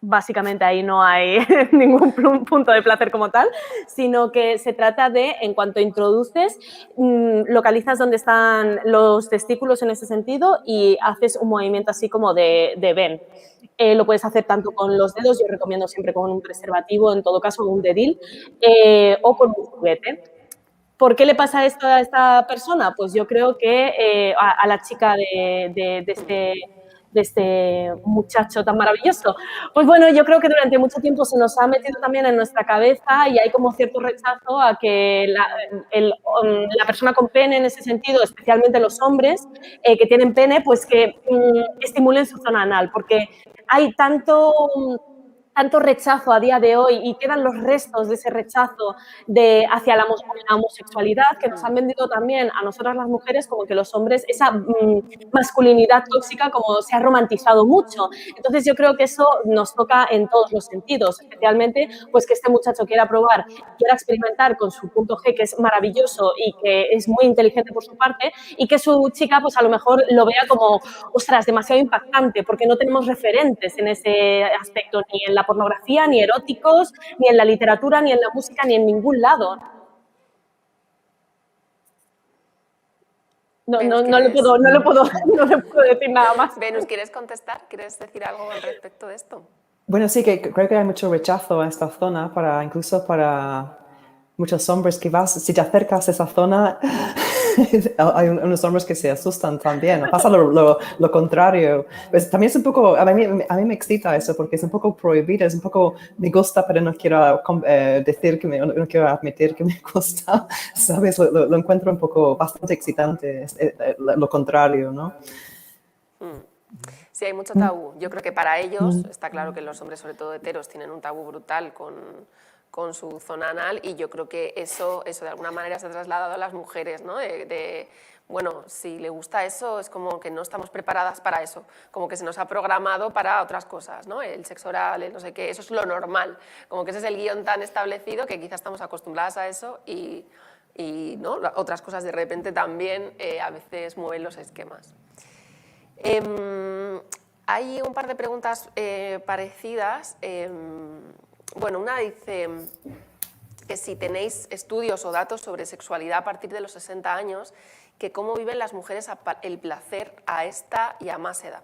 básicamente ahí no hay ningún punto de placer como tal, sino que se trata de, en cuanto introduces, localizas dónde están los testículos en ese sentido y haces un movimiento así como de ven. Lo puedes hacer tanto con los dedos, yo recomiendo siempre con un preservativo, en todo caso un dedil, o con un juguete. ¿Por qué le pasa esto a esta persona? Pues yo creo que a la chica de este muchacho tan maravilloso. Pues bueno, yo creo que durante mucho tiempo se nos ha metido también en nuestra cabeza y hay como cierto rechazo a que la persona con pene en ese sentido, especialmente los hombres que tienen pene, pues que estimulen su zona anal, porque hay tanto rechazo a día de hoy y quedan los restos de ese rechazo hacia la homosexualidad que nos han vendido también a nosotras las mujeres como que los hombres, esa masculinidad tóxica como se ha romantizado mucho. Entonces yo creo que eso nos toca en todos los sentidos, especialmente pues que este muchacho quiera probar, quiera experimentar con su punto G, que es maravilloso y que es muy inteligente por su parte, y que su chica pues a lo mejor lo vea como, ostras, demasiado impactante, porque no tenemos referentes en ese aspecto, ni en la pornografía, ni eróticos, ni en la literatura, ni en la música, ni en ningún lado. No le puedo decir nada más. Venus, ¿quieres contestar? ¿Quieres decir algo al respecto de esto? Bueno, sí, que creo que hay mucho rechazo a esta zona, incluso para muchos hombres que si te acercas a esa zona, hay unos hombres que se asustan también. Pasa lo contrario. Pues también es un poco, a mí me excita eso porque es un poco prohibido, es un poco, me gusta, pero no quiero decir no quiero admitir que me gusta, ¿sabes? Lo encuentro un poco bastante excitante, lo contrario, ¿no? Sí, hay mucho tabú. Yo creo que para ellos, está claro que los hombres, sobre todo heteros, tienen un tabú brutal con su zona anal y yo creo que eso de alguna manera se ha trasladado a las mujeres, ¿no? Bueno, si le gusta eso, es como que no estamos preparadas para eso, como que se nos ha programado para otras cosas, ¿no? El sexo oral, el no sé qué, eso es lo normal, como que ese es el guión tan establecido que quizás estamos acostumbradas a eso y ¿no? Otras cosas de repente también a veces mueven los esquemas. Hay un par de preguntas parecidas. Bueno, una dice que si tenéis estudios o datos sobre sexualidad a partir de los 60 años, que cómo viven las mujeres el placer a esta y a más edad.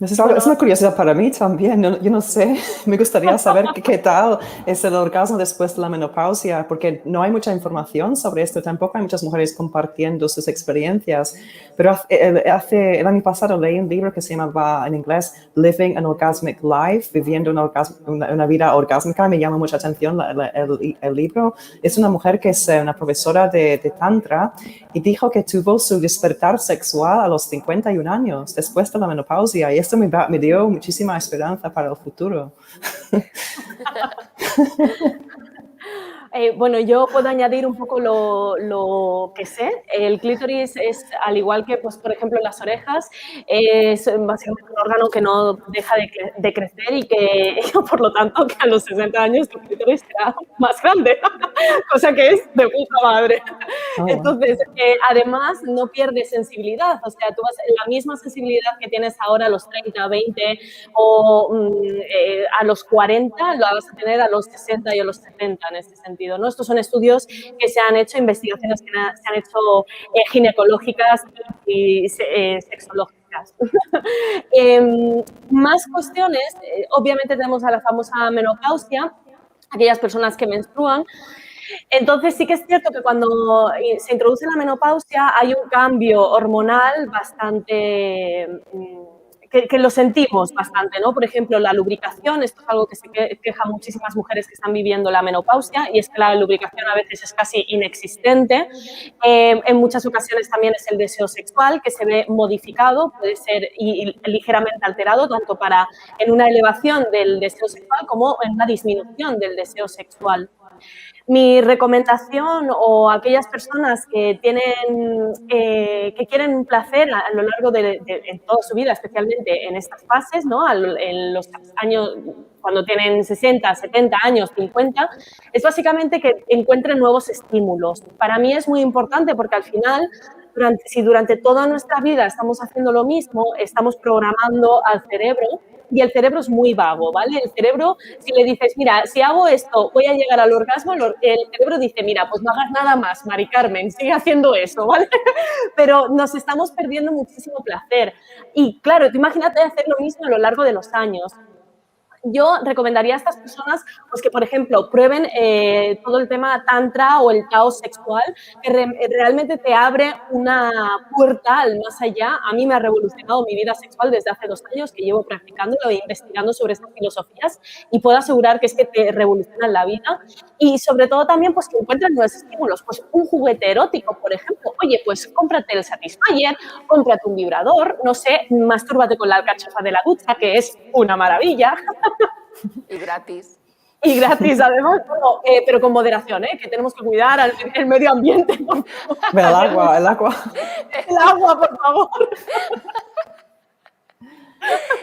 Es una curiosidad para mí también, yo no sé, me gustaría saber qué tal es el orgasmo después de la menopausia, porque no hay mucha información sobre esto, tampoco hay muchas mujeres compartiendo sus experiencias, pero el año pasado leí un libro que se llamaba en inglés Living an Orgasmic Life, viviendo una vida orgásmica, me llama mucha atención el libro. Es una mujer que es una profesora de Tantra y dijo que tuvo su despertar sexual a los 51 años, después de la menopausia, y esto me dio muchísima esperanza para el futuro. Bueno, yo puedo añadir un poco lo que sé. El clítoris es, al igual que, pues, por ejemplo, las orejas, es básicamente un órgano que no deja de crecer y que, por lo tanto, que a los 60 años tu clítoris será más grande, cosa que es de puta madre. Entonces, además, no pierdes sensibilidad. O sea, tú vas la misma sensibilidad que tienes ahora a los 30, 20 o a los 40, lo vas a tener a los 60 y a los 70 en este sentido, ¿no? Estos son estudios que se han hecho, investigaciones que se han hecho ginecológicas y sexológicas. Más cuestiones, obviamente tenemos a la famosa menopausia, aquellas personas que menstruan. Entonces sí que es cierto que cuando se introduce la menopausia hay un cambio hormonal bastante que lo sentimos bastante, ¿no? Por ejemplo, la lubricación, esto es algo que se quejan muchísimas mujeres que están viviendo la menopausia, y es que la lubricación a veces es casi inexistente. En muchas ocasiones también es el deseo sexual, que se ve modificado, puede ser y ligeramente alterado, tanto en una elevación del deseo sexual como en una disminución del deseo sexual. Mi recomendación, o aquellas personas que quieren un placer a lo largo en toda su vida, especialmente en estas fases, ¿no? En los años cuando tienen 60, 70 años, 50, es básicamente que encuentren nuevos estímulos. Para mí es muy importante porque al final, si durante toda nuestra vida estamos haciendo lo mismo, estamos programando al cerebro, y el cerebro es muy vago, ¿vale? El cerebro, si le dices, mira, si hago esto, voy a llegar al orgasmo, el cerebro dice, mira, pues no hagas nada más, Mari Carmen, sigue haciendo eso, ¿vale? Pero nos estamos perdiendo muchísimo placer. Y claro, tú imagínate hacer lo mismo a lo largo de los años. Yo recomendaría a estas personas pues, que, por ejemplo, prueben todo el tema tantra o el caos sexual, que realmente te abre una puerta al más allá. A mí me ha revolucionado mi vida sexual desde hace 2 años que llevo practicándolo e investigando sobre estas filosofías, y puedo asegurar que es que te revolucionan la vida. Y sobre todo también pues, que encuentren nuevos estímulos, pues un juguete erótico, por ejemplo. Oye, pues cómprate el Satisfyer, cómprate un vibrador, no sé, mastúrbate con la alcachofa de la ducha, que es una maravilla. Y gratis. Y gratis, además, bueno, pero con moderación, que tenemos que cuidar el medio ambiente, por favor. El agua, el agua. El agua, por favor.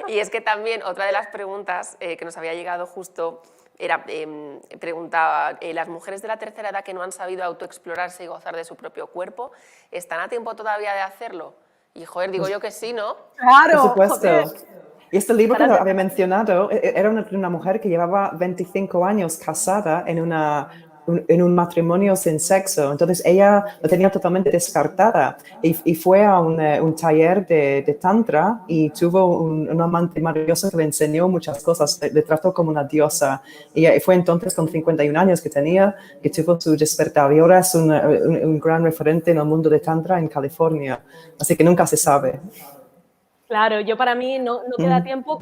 Y es que también otra de las preguntas que nos había llegado justo era, preguntaba, ¿las mujeres de la tercera edad que no han sabido autoexplorarse y gozar de su propio cuerpo, están a tiempo todavía de hacerlo? Y, joder, digo yo que sí, ¿no? Claro. Por supuesto. Joder. Y este libro que había mencionado era una mujer que llevaba 25 años casada en un matrimonio sin sexo. Entonces ella lo tenía totalmente descartada y fue a un taller de tantra y tuvo un amante maravilloso que le enseñó muchas cosas, le trató como una diosa. Y fue entonces con 51 años que tenía, que tuvo su despertar. Y ahora es un gran referente en el mundo de tantra en California. Así que nunca se sabe. Claro, para mí no queda tiempo,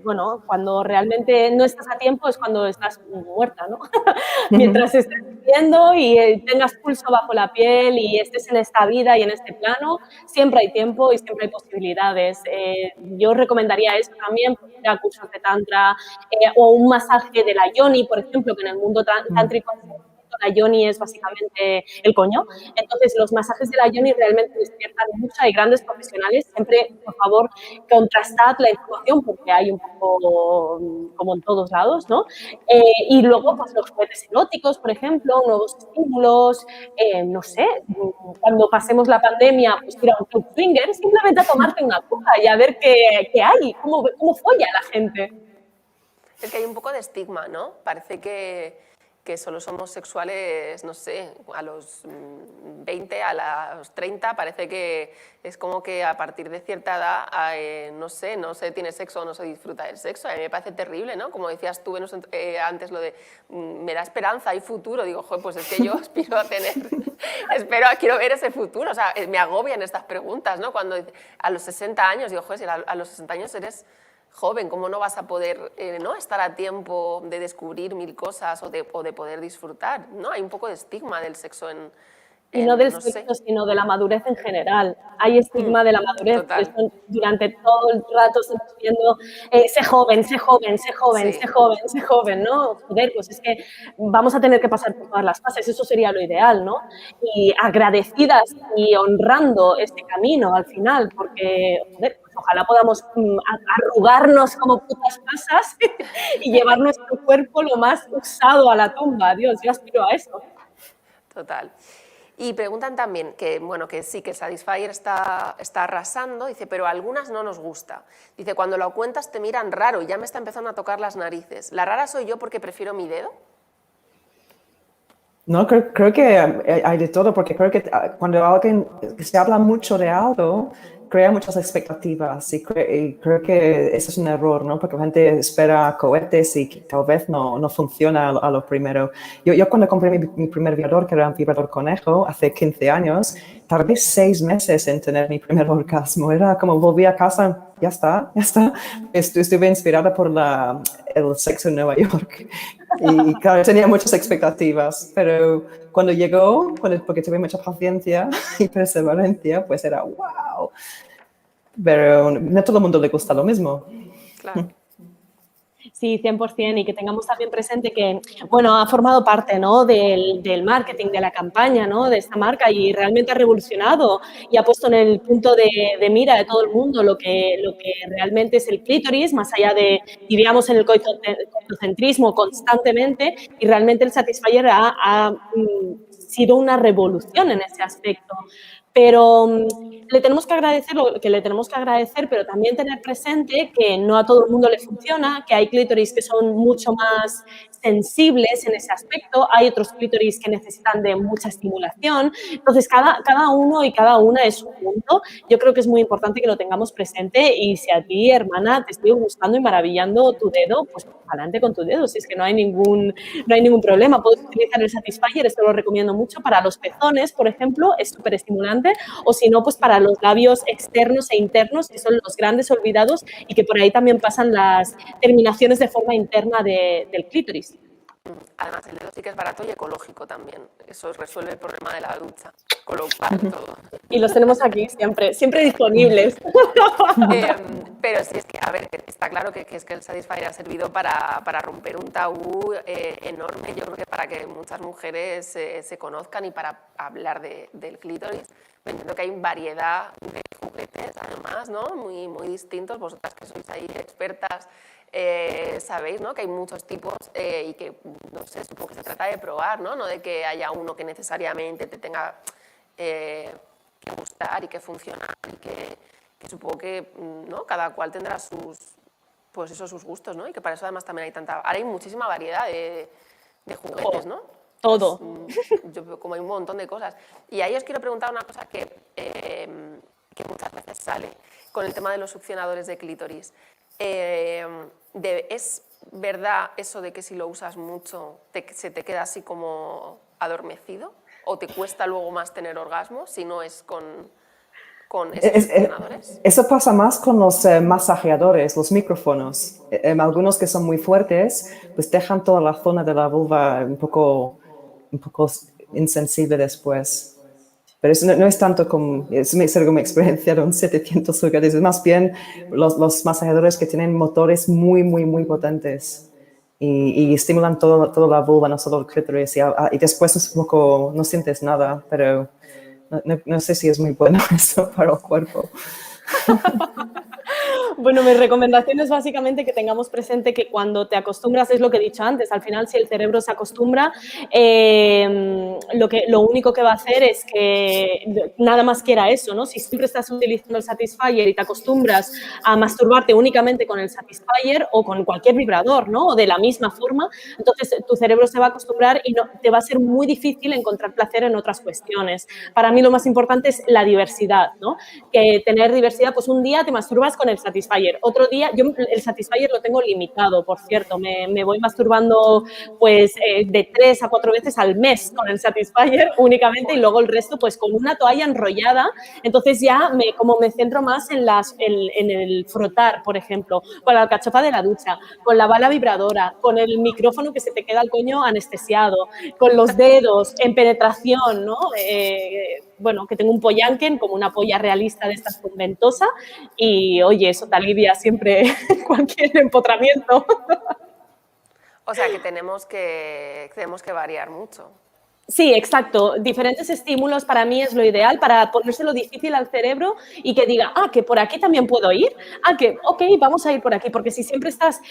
bueno, cuando realmente no estás a tiempo es cuando estás muerta, ¿no? Mientras estés viviendo y tengas pulso bajo la piel y estés en esta vida y en este plano, siempre hay tiempo y siempre hay posibilidades. Yo recomendaría eso también, ir a cursos de tantra o un masaje de la yoni, por ejemplo, que en el mundo tántrico la yoni es básicamente el coño. Entonces, los masajes de la yoni realmente despiertan mucho. Hay grandes profesionales. Siempre, por favor, contrastad la información porque hay un poco como en todos lados, ¿no? Y luego, pues los juguetes eróticos, por ejemplo, nuevos estímulos, no sé, cuando pasemos la pandemia, pues ir a un club swinger, simplemente a tomarte una copa y a ver qué hay, cómo folla la gente. Es que hay un poco de estigma, ¿no? Parece que solo somos sexuales, no sé, a los 20, a los 30, parece que es como que a partir de cierta edad, no se tiene sexo o no se disfruta del sexo. A mí me parece terrible, ¿no? Como decías tú antes, lo de me da esperanza, hay futuro. Digo, joder, pues es que yo aspiro a tener, quiero ver ese futuro. O sea, me agobian estas preguntas, ¿no? Cuando a los 60 años, digo, joder, si a los 60 años eres joven, ¿cómo no vas a poder ¿no? estar a tiempo de descubrir mil cosas o de poder disfrutar? ¿No? Hay un poco de estigma del sexo y no del sexo, sino de la madurez en general. Hay estigma de la madurez. Durante todo el rato estamos viendo sé joven, sé joven, sé joven, sí. sé joven, sé joven, ¿no? Joder, pues es que vamos a tener que pasar por todas las fases, eso sería lo ideal, ¿no? Y agradecidas y honrando este camino al final, porque, joder, pues ojalá podamos arrugarnos como putas pasas y llevar nuestro cuerpo lo más usado a la tumba. Dios, yo aspiro a eso. Total. Y preguntan también que, bueno, que sí, que Satisfyer está arrasando, dice, pero a algunas no nos gusta. Dice, cuando lo cuentas te miran raro y ya me está empezando a tocar las narices. ¿La rara soy yo porque prefiero mi dedo? No, creo que hay de todo, porque creo que cuando alguien se habla mucho de algo, crea muchas expectativas y creo que ese es un error, ¿no? Porque la gente espera cohetes y que tal vez no funciona a lo primero. Yo cuando compré mi primer vibrador, que era un vibrador conejo, hace 15 años, tardé 6 meses en tener mi primer orgasmo. Era como volví a casa, ya está. Estuve inspirada por el sexo en Nueva York. Y claro, tenía muchas expectativas, pero cuando llegó, porque tuve mucha paciencia y perseverancia, pues era wow. Pero no a todo el mundo le gusta lo mismo. Claro. Sí, 100%, y que tengamos también presente que, bueno, ha formado parte, ¿no?, del marketing, de la campaña, ¿no?, de esta marca, y realmente ha revolucionado y ha puesto en el punto de mira de todo el mundo lo que realmente es el clítoris, más allá de, diríamos, en el coitocentrismo constantemente, y realmente el Satisfyer ha sido una revolución en ese aspecto. Pero le tenemos que agradecer lo que le tenemos que agradecer, pero también tener presente que no a todo el mundo le funciona, que hay clítoris que son mucho más sensibles en ese aspecto, hay otros clítoris que necesitan de mucha estimulación. Entonces, cada uno y cada una es un mundo. Yo creo que es muy importante que lo tengamos presente, y si a ti, hermana, te estoy gustando y maravillando tu dedo, pues adelante con tu dedo, si es que no hay ningún problema. Puedes utilizar el Satisfyer, esto lo recomiendo mucho para los pezones, por ejemplo, es súper estimulante, o si no, pues para los labios externos e internos, que son los grandes olvidados y que por ahí también pasan las terminaciones de forma interna del clítoris. Además, el dedo sí que es barato y ecológico también. Eso resuelve el problema de la ducha, con lo cual todo. Y los tenemos aquí siempre disponibles. Pero sí, es que, a ver, está claro que es que el Satisfyer ha servido para romper un tabú enorme, yo creo que para que muchas mujeres se conozcan y para hablar del clítoris. Entiendo que hay variedad de juguetes, además, ¿no? Muy, muy distintos. Vosotras que sois ahí expertas, sabéis, ¿no?, que hay muchos tipos y que, no sé, supongo que se trata de probar, ¿no? No de que haya uno que necesariamente te tenga que gustar y que funcionar y que supongo que, ¿no?, cada cual tendrá sus gustos, ¿no? Y que para eso además también hay ahora hay muchísima variedad de juguetes, ¿no? Todo. Yo, como hay un montón de cosas. Y ahí os quiero preguntar una cosa que muchas veces sale con el tema de los succionadores de clítoris. ¿Es verdad eso de que si lo usas mucho se te queda así como adormecido? ¿O te cuesta luego más tener orgasmos si no es con esos succionadores? Eso pasa más con los masajeadores, los micrófonos. Algunos que son muy fuertes, pues dejan toda la zona de la vulva un poco insensible después. Pero eso no es tanto como, es mi experiencia de 700 lugares, es más bien los masajeadores que tienen motores muy, muy, muy potentes y estimulan toda la vulva, no solo el clítoris, y después es un poco, no sientes nada, pero no sé si es muy bueno eso para el cuerpo. Bueno, mi recomendación es básicamente que tengamos presente que cuando te acostumbras, es lo que he dicho antes, al final si el cerebro se acostumbra, lo único que va a hacer es que nada más quiera eso, ¿no? Si siempre estás utilizando el Satisfyer y te acostumbras a masturbarte únicamente con el Satisfyer o con cualquier vibrador, ¿no?, o de la misma forma, entonces tu cerebro se va a acostumbrar y te va a ser muy difícil encontrar placer en otras cuestiones. Para mí lo más importante es la diversidad, ¿no? Que tener diversidad, pues un día te masturbas con el Satisfyer, otro día, yo el Satisfyer lo tengo limitado, por cierto, me voy masturbando pues de 3 a 4 veces al mes con el Satisfyer únicamente, y luego el resto pues con una toalla enrollada. Entonces ya como me centro más en el frotar, por ejemplo, con la alcachofa de la ducha, con la bala vibradora, con el micrófono que se te queda el coño anestesiado, con los dedos, en penetración, ¿no? Bueno, que tengo un pollanquen, como una polla realista de estas con ventosa, y oye, eso te alivia siempre cualquier empotramiento. O sea, que tenemos que variar mucho. Sí, exacto. Diferentes estímulos para mí es lo ideal para ponérselo difícil al cerebro y que diga, que por aquí también puedo ir, que, ok, vamos a ir por aquí, porque si siempre estás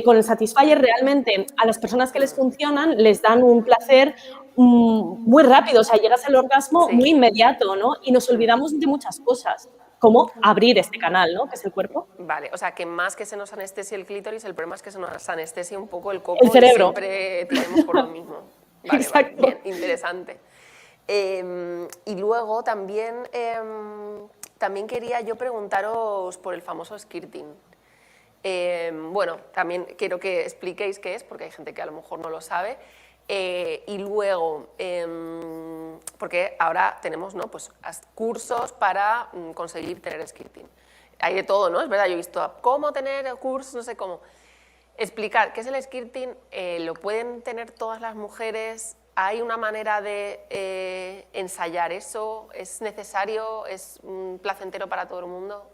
con el Satisfyer, realmente a las personas que les funcionan les dan un placer muy rápido, o sea, llegas al orgasmo muy inmediato, ¿no? Y nos olvidamos de muchas cosas, como abrir este canal, ¿no?, que es el cuerpo. Vale, o sea, que más que se nos anestesie el clítoris, el problema es que se nos anestesie un poco el coco El cerebro. y siempre tiremos por lo mismo. Vale, exacto. Vale, bien, interesante. Y luego también También quería yo preguntaros por el famoso skirting. Bueno, también quiero que expliquéis qué es, porque hay gente que a lo mejor no lo sabe. Y luego, porque ahora tenemos, ¿no?, pues, cursos para conseguir tener skirting. Hay de todo, ¿no? Es verdad, yo he visto cómo tener cursos, no sé cómo. Explicar qué es el skirting, ¿lo pueden tener todas las mujeres? ¿Hay una manera de ensayar eso? ¿Es necesario? ¿Es placentero para todo el mundo?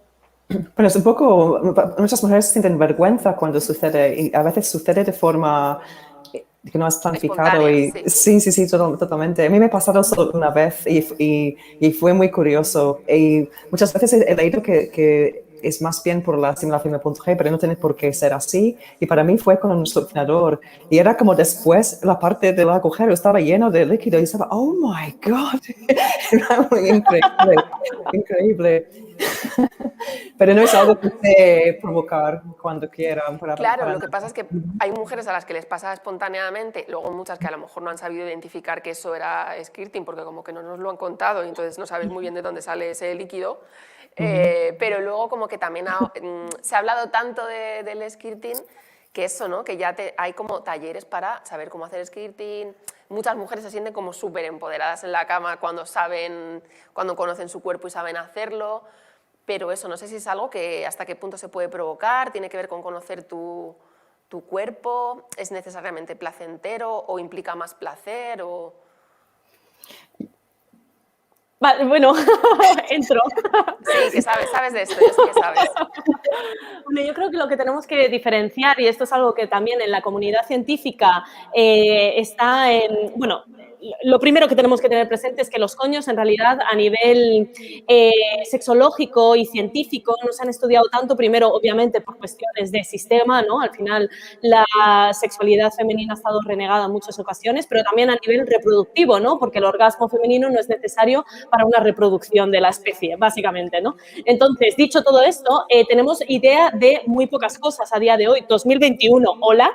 Bueno, es un poco, muchas mujeres sienten vergüenza cuando sucede y a veces sucede de forma que no es planificado Espontánea, y sí. sí, totalmente. A mí me ha pasado solo una vez y fue muy curioso y muchas veces he leído que es más bien por la estimulación de punto G, pero no tiene por qué ser así. Y para mí fue con un succionador. Y era como después la parte del agujero estaba lleno de líquido y estaba, oh my God, era muy increíble, increíble. Pero no es algo que se provocar cuando quieran. Claro, lo que pasa es que hay mujeres a las que les pasa espontáneamente, luego muchas que a lo mejor no han sabido identificar que eso era skirting, porque como que no nos lo han contado y entonces no sabes muy bien de dónde sale ese líquido. Pero luego como que también se ha hablado tanto del skirting que eso, ¿no? Que ya hay como talleres para saber cómo hacer skirting. Muchas mujeres se sienten como súper empoderadas en la cama cuando conocen su cuerpo y saben hacerlo. Pero eso, no sé si es algo que hasta qué punto se puede provocar, tiene que ver con conocer tu cuerpo, es necesariamente placentero o implica más placer o... Vale, bueno, entro. Sí, que sabes de esto, yo sé que sabes. Bueno, yo creo que lo que tenemos que diferenciar, y esto es algo que también en la comunidad científica está en... Bueno, lo primero que tenemos que tener presente es que los coños, en realidad, a nivel sexológico y científico, no se han estudiado tanto, primero, obviamente, por cuestiones de sistema, ¿no? Al final, la sexualidad femenina ha estado renegada en muchas ocasiones, pero también a nivel reproductivo, ¿no? Porque el orgasmo femenino no es necesario para una reproducción de la especie, básicamente, ¿no? Entonces, dicho todo esto, tenemos idea de muy pocas cosas a día de hoy, 2021, hola.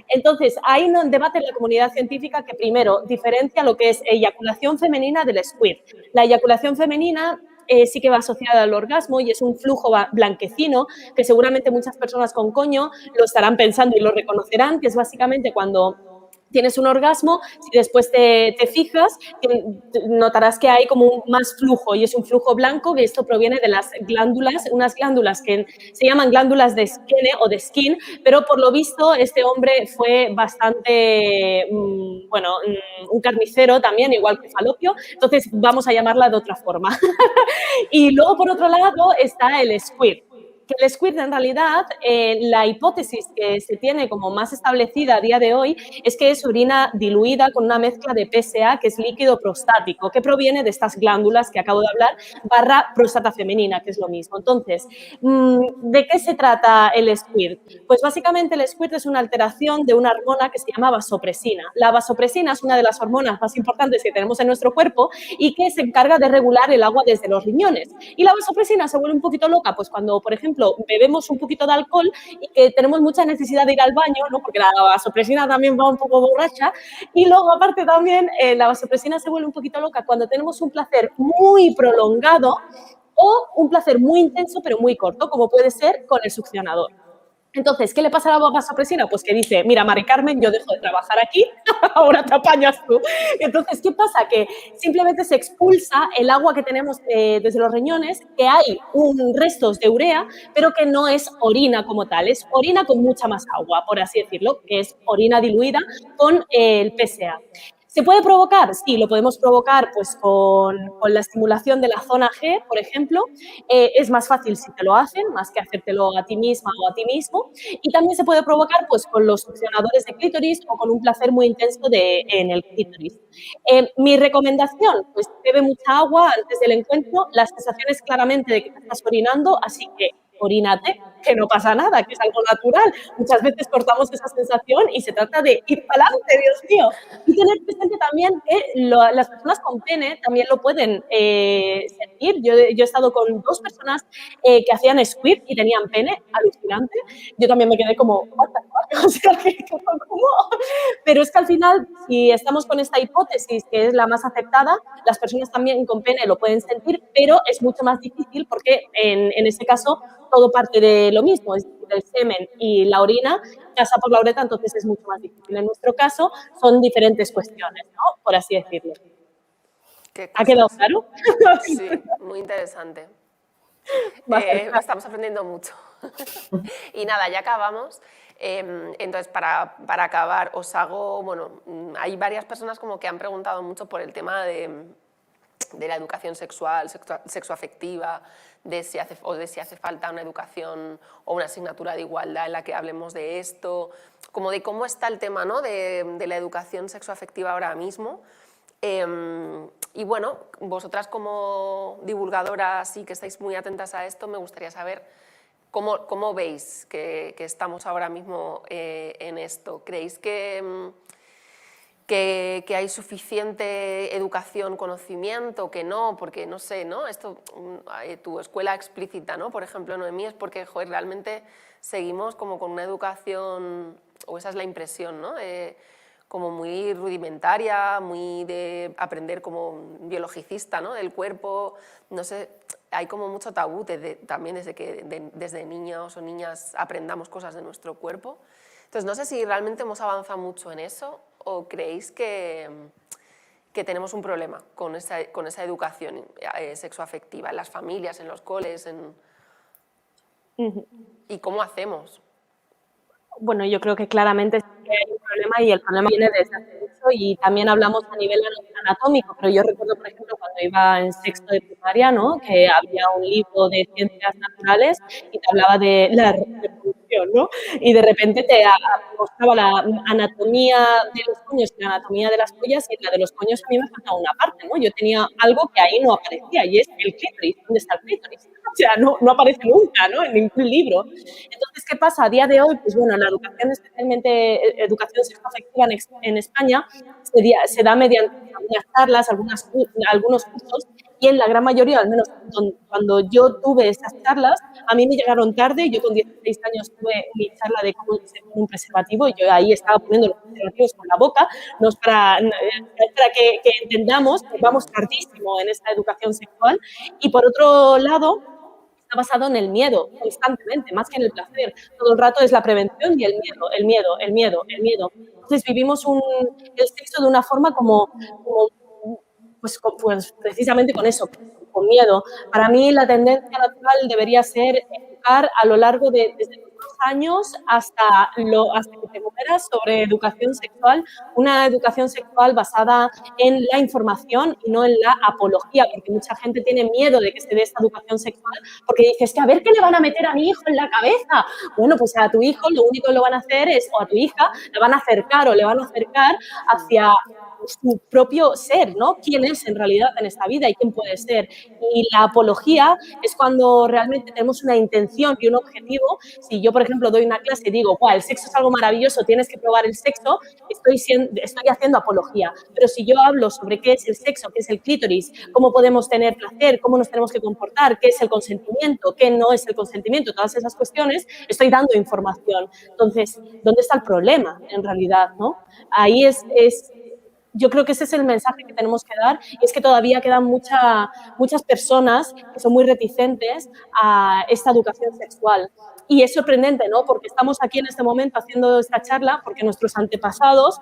Entonces, hay un debate en la comunidad científica que primero diferencia lo que es eyaculación femenina del squirt. La eyaculación femenina sí que va asociada al orgasmo y es un flujo blanquecino que seguramente muchas personas con coño lo estarán pensando y lo reconocerán, que es básicamente cuando tienes un orgasmo, si después te fijas, notarás que hay como más flujo y es un flujo blanco, que esto proviene de las glándulas, unas glándulas que se llaman glándulas de Skene o de Skin, pero por lo visto este hombre fue bastante, bueno, un carnicero también, igual que Falopio, entonces vamos a llamarla de otra forma. Y luego, por otro lado, está el squirt. Que el squirt, en realidad, la hipótesis que se tiene como más establecida a día de hoy es que es orina diluida con una mezcla de PSA, que es líquido prostático, que proviene de estas glándulas que acabo de hablar, barra próstata femenina, que es lo mismo. Entonces, ¿de qué se trata el squirt? Pues básicamente el squirt es una alteración de una hormona que se llama vasopresina. La vasopresina es una de las hormonas más importantes que tenemos en nuestro cuerpo y que se encarga de regular el agua desde los riñones. Y la vasopresina se vuelve un poquito loca, pues cuando, por ejemplo, bebemos un poquito de alcohol y que tenemos mucha necesidad de ir al baño, ¿no? Porque la vasopresina también va un poco borracha. Y luego, aparte también, la vasopresina se vuelve un poquito loca cuando tenemos un placer muy prolongado o un placer muy intenso pero muy corto, como puede ser con el succionador. Entonces, ¿qué le pasa a la vasopresina? Pues que dice, mira, Mari Carmen, yo dejo de trabajar aquí, ahora te apañas tú. Entonces, ¿qué pasa? Que simplemente se expulsa el agua que tenemos desde los riñones, que hay restos de urea, pero que no es orina como tal, es orina con mucha más agua, por así decirlo, que es orina diluida con el PSA. ¿Se puede provocar? Sí, lo podemos provocar pues, con la estimulación de la zona G, por ejemplo. Es más fácil si te lo hacen, más que hacértelo a ti misma o a ti mismo. Y también se puede provocar pues, con los succionadores de clítoris o con un placer muy intenso en el clítoris. Mi recomendación, pues bebe mucha agua antes del encuentro. La sensación es claramente de que te estás orinando, así que orínate, que no pasa nada, que es algo natural. Muchas veces cortamos esa sensación y se trata de ir para adelante, Dios mío. Y tener presente también que las personas con pene también lo pueden sentir. Yo he estado con 2 personas que hacían squirt y tenían pene, alucinante. Yo también me quedé como, what the fuck? O sea, ¿cómo? Pero es que al final, si estamos con esta hipótesis, que es la más aceptada, las personas también con pene lo pueden sentir, pero es mucho más difícil porque en ese caso todo parte de lo mismo, es decir, el semen y la orina pasa por la uretra, entonces es mucho más difícil. En nuestro caso son diferentes cuestiones, ¿no? Por así decirlo. ¿Ha quedado claro? Sí, muy interesante. Estamos aprendiendo mucho. Y nada, ya acabamos. Entonces, para acabar, os hago, bueno, hay varias personas como que han preguntado mucho por el tema de la educación sexual, sexoafectiva, de si hace falta una educación o una asignatura de igualdad en la que hablemos de esto, como de cómo está el tema, ¿no?, de la educación sexoafectiva ahora mismo. Y bueno, vosotras como divulgadoras y que estáis muy atentas a esto, me gustaría saber cómo veis que estamos ahora mismo en esto. ¿Creéis que hay suficiente educación, conocimiento, que no? Porque no sé, ¿no? Esto, tu escuela explícita, ¿no?, por ejemplo, Noemí, es porque, joder, realmente seguimos como con una educación, o esa es la impresión, ¿no?, como muy rudimentaria, muy de aprender como biologicista, ¿no?, del cuerpo, no sé, hay como mucho tabú también desde que desde niños o niñas aprendamos cosas de nuestro cuerpo. Entonces, no sé si realmente hemos avanzado mucho en eso o creéis que tenemos un problema con esa educación sexoafectiva en las familias, en los coles, ¿y cómo hacemos? Bueno, yo creo que claramente sí que hay un problema y el problema viene desde hace mucho y también hablamos a nivel anatómico, pero yo recuerdo, por ejemplo, cuando iba en sexto de primaria, ¿no?, que había un libro de ciencias naturales y te hablaba de la reproducción, ¿no?, y de repente te mostraba la anatomía de los coños y la anatomía de las pollas, y en la de los coños a mí me faltaba una parte, ¿no? Yo tenía algo que ahí no aparecía y es el clítoris. ¿Dónde está el clítoris? O sea, no aparece nunca, ¿no?, en ningún libro. Entonces, ¿qué pasa? A día de hoy, pues bueno, la educación, especialmente educación sexoafectiva en España, se da mediante algunas charlas, algunos cursos, y en la gran mayoría, al menos cuando yo tuve esas charlas, a mí me llegaron tarde. Yo con 16 años tuve mi charla de cómo se pone un preservativo y yo ahí estaba poniendo los preservativos con la boca. No es para que entendamos que vamos tardísimo en esta educación sexual. Y por otro lado, está basado en el miedo constantemente, más que en el placer. Todo el rato es la prevención y el miedo, el miedo, el miedo, el miedo. Entonces vivimos el sexo de una forma pues precisamente con eso, con miedo. Para mí la tendencia natural debería ser educar a lo largo de desde los 2 años hasta que te mueras sobre educación sexual, una educación sexual basada en la información y no en la apología, porque mucha gente tiene miedo de que se dé esta educación sexual porque dices que a ver qué le van a meter a mi hijo en la cabeza. Bueno, pues a tu hijo lo único que lo van a hacer o a tu hija, le van a acercar hacia su propio ser, ¿no? ¿Quién es en realidad en esta vida y quién puede ser? Y la apología es cuando realmente tenemos una intención y un objetivo. Si yo, por ejemplo, doy una clase y digo, el sexo es algo maravilloso, tienes que probar el sexo, estoy haciendo apología. Pero si yo hablo sobre qué es el sexo, qué es el clítoris, cómo podemos tener placer, cómo nos tenemos que comportar, qué es el consentimiento, qué no es el consentimiento, todas esas cuestiones, estoy dando información. Entonces, ¿dónde está el problema en realidad, no? Ahí yo creo que ese es el mensaje que tenemos que dar, y es que todavía quedan muchas personas que son muy reticentes a esta educación sexual. Y es sorprendente, ¿no?, porque estamos aquí en este momento haciendo esta charla porque nuestros antepasados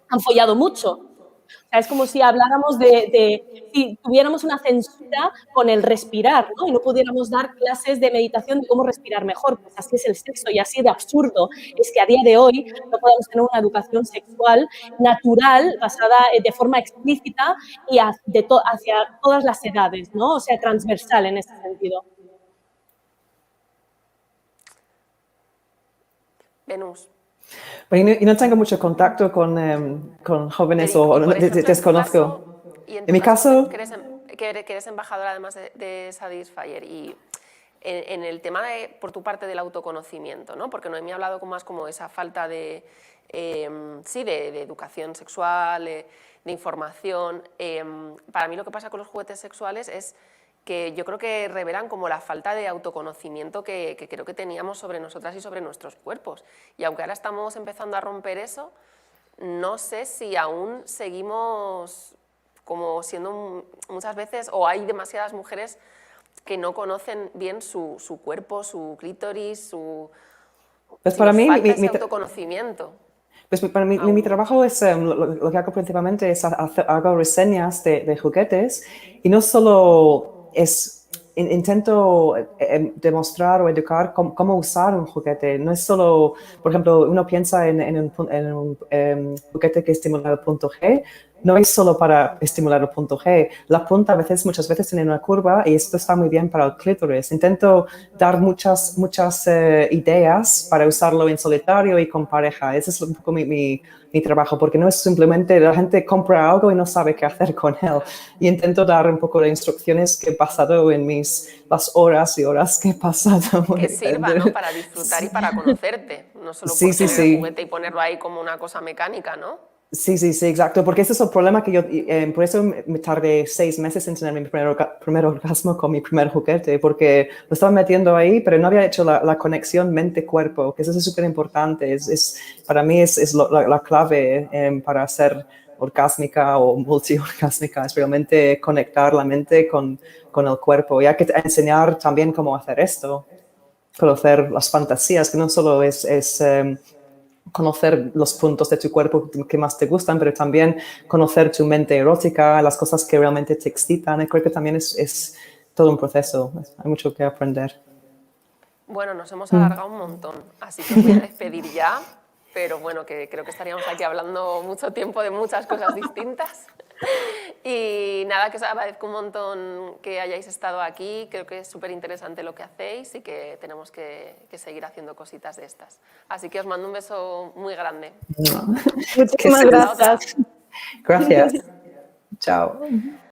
han follado mucho. O sea, es como si habláramos si tuviéramos una censura con el respirar, ¿no?, y no pudiéramos dar clases de meditación de cómo respirar mejor. Pues así es el sexo y así de absurdo es que a día de hoy no podemos tener una educación sexual natural, basada de forma explícita y hacia todas las edades, ¿no? O sea, transversal en ese sentido. Venus. Bueno, y no tengo mucho contacto con jóvenes o desconozco. En mi caso, que eres embajadora además de Satisfyer, y en el tema, por tu parte, del autoconocimiento, ¿no? Porque Noemí ha hablado más como esa falta de, sí, de educación sexual, de información. Para mí lo que pasa con los juguetes sexuales es que yo creo que revelan como la falta de autoconocimiento que creo que teníamos sobre nosotras y sobre nuestros cuerpos. Y aunque ahora estamos empezando a romper eso, no sé si aún seguimos como siendo muchas veces, o hay demasiadas mujeres que no conocen bien su cuerpo, su clítoris, Pues si para nos mí, falta ese autoconocimiento. Pues para mí, mi trabajo es, lo que hago principalmente es hago reseñas de juguetes y no solo es, intento demostrar o educar cómo usar un juguete. No es solo, por ejemplo, uno piensa en un juguete que estimula el punto G, no es solo para estimular el punto G. La punta muchas veces tiene una curva y esto está muy bien para el clítoris. Intento dar muchas ideas para usarlo en solitario y con pareja. Ese es un poco mi trabajo, porque no es simplemente la gente compra algo y no sabe qué hacer con él. Y intento dar un poco de instrucciones que he pasado en las horas y horas que he pasado. Que sirva, ¿no? Para disfrutar y para conocerte, no solo por tener el juguete y ponerlo ahí como una cosa mecánica, ¿no? Sí, exacto, porque ese es el problema que yo, por eso me tardé 6 meses en tener mi primer orgasmo con mi primer juguete, porque lo estaba metiendo ahí, pero no había hecho la conexión mente-cuerpo, que eso es súper importante, para mí es la clave para ser orgásmica o multiorgásmica, es realmente conectar la mente con el cuerpo, y hay que enseñar también cómo hacer esto, conocer las fantasías, que no solo es conocer los puntos de tu cuerpo que más te gustan, pero también conocer tu mente erótica, las cosas que realmente te excitan. Y creo que también es todo un proceso. Hay mucho que aprender. Bueno, nos hemos alargado un montón, así que os voy a despedir ya, pero bueno, que creo que estaríamos aquí hablando mucho tiempo de muchas cosas distintas. Y nada, que os agradezco un montón que hayáis estado aquí, creo que es súper interesante lo que hacéis y que tenemos que seguir haciendo cositas de estas. Así que os mando un beso muy grande. Muchísimas gracias. Gracias. Chao.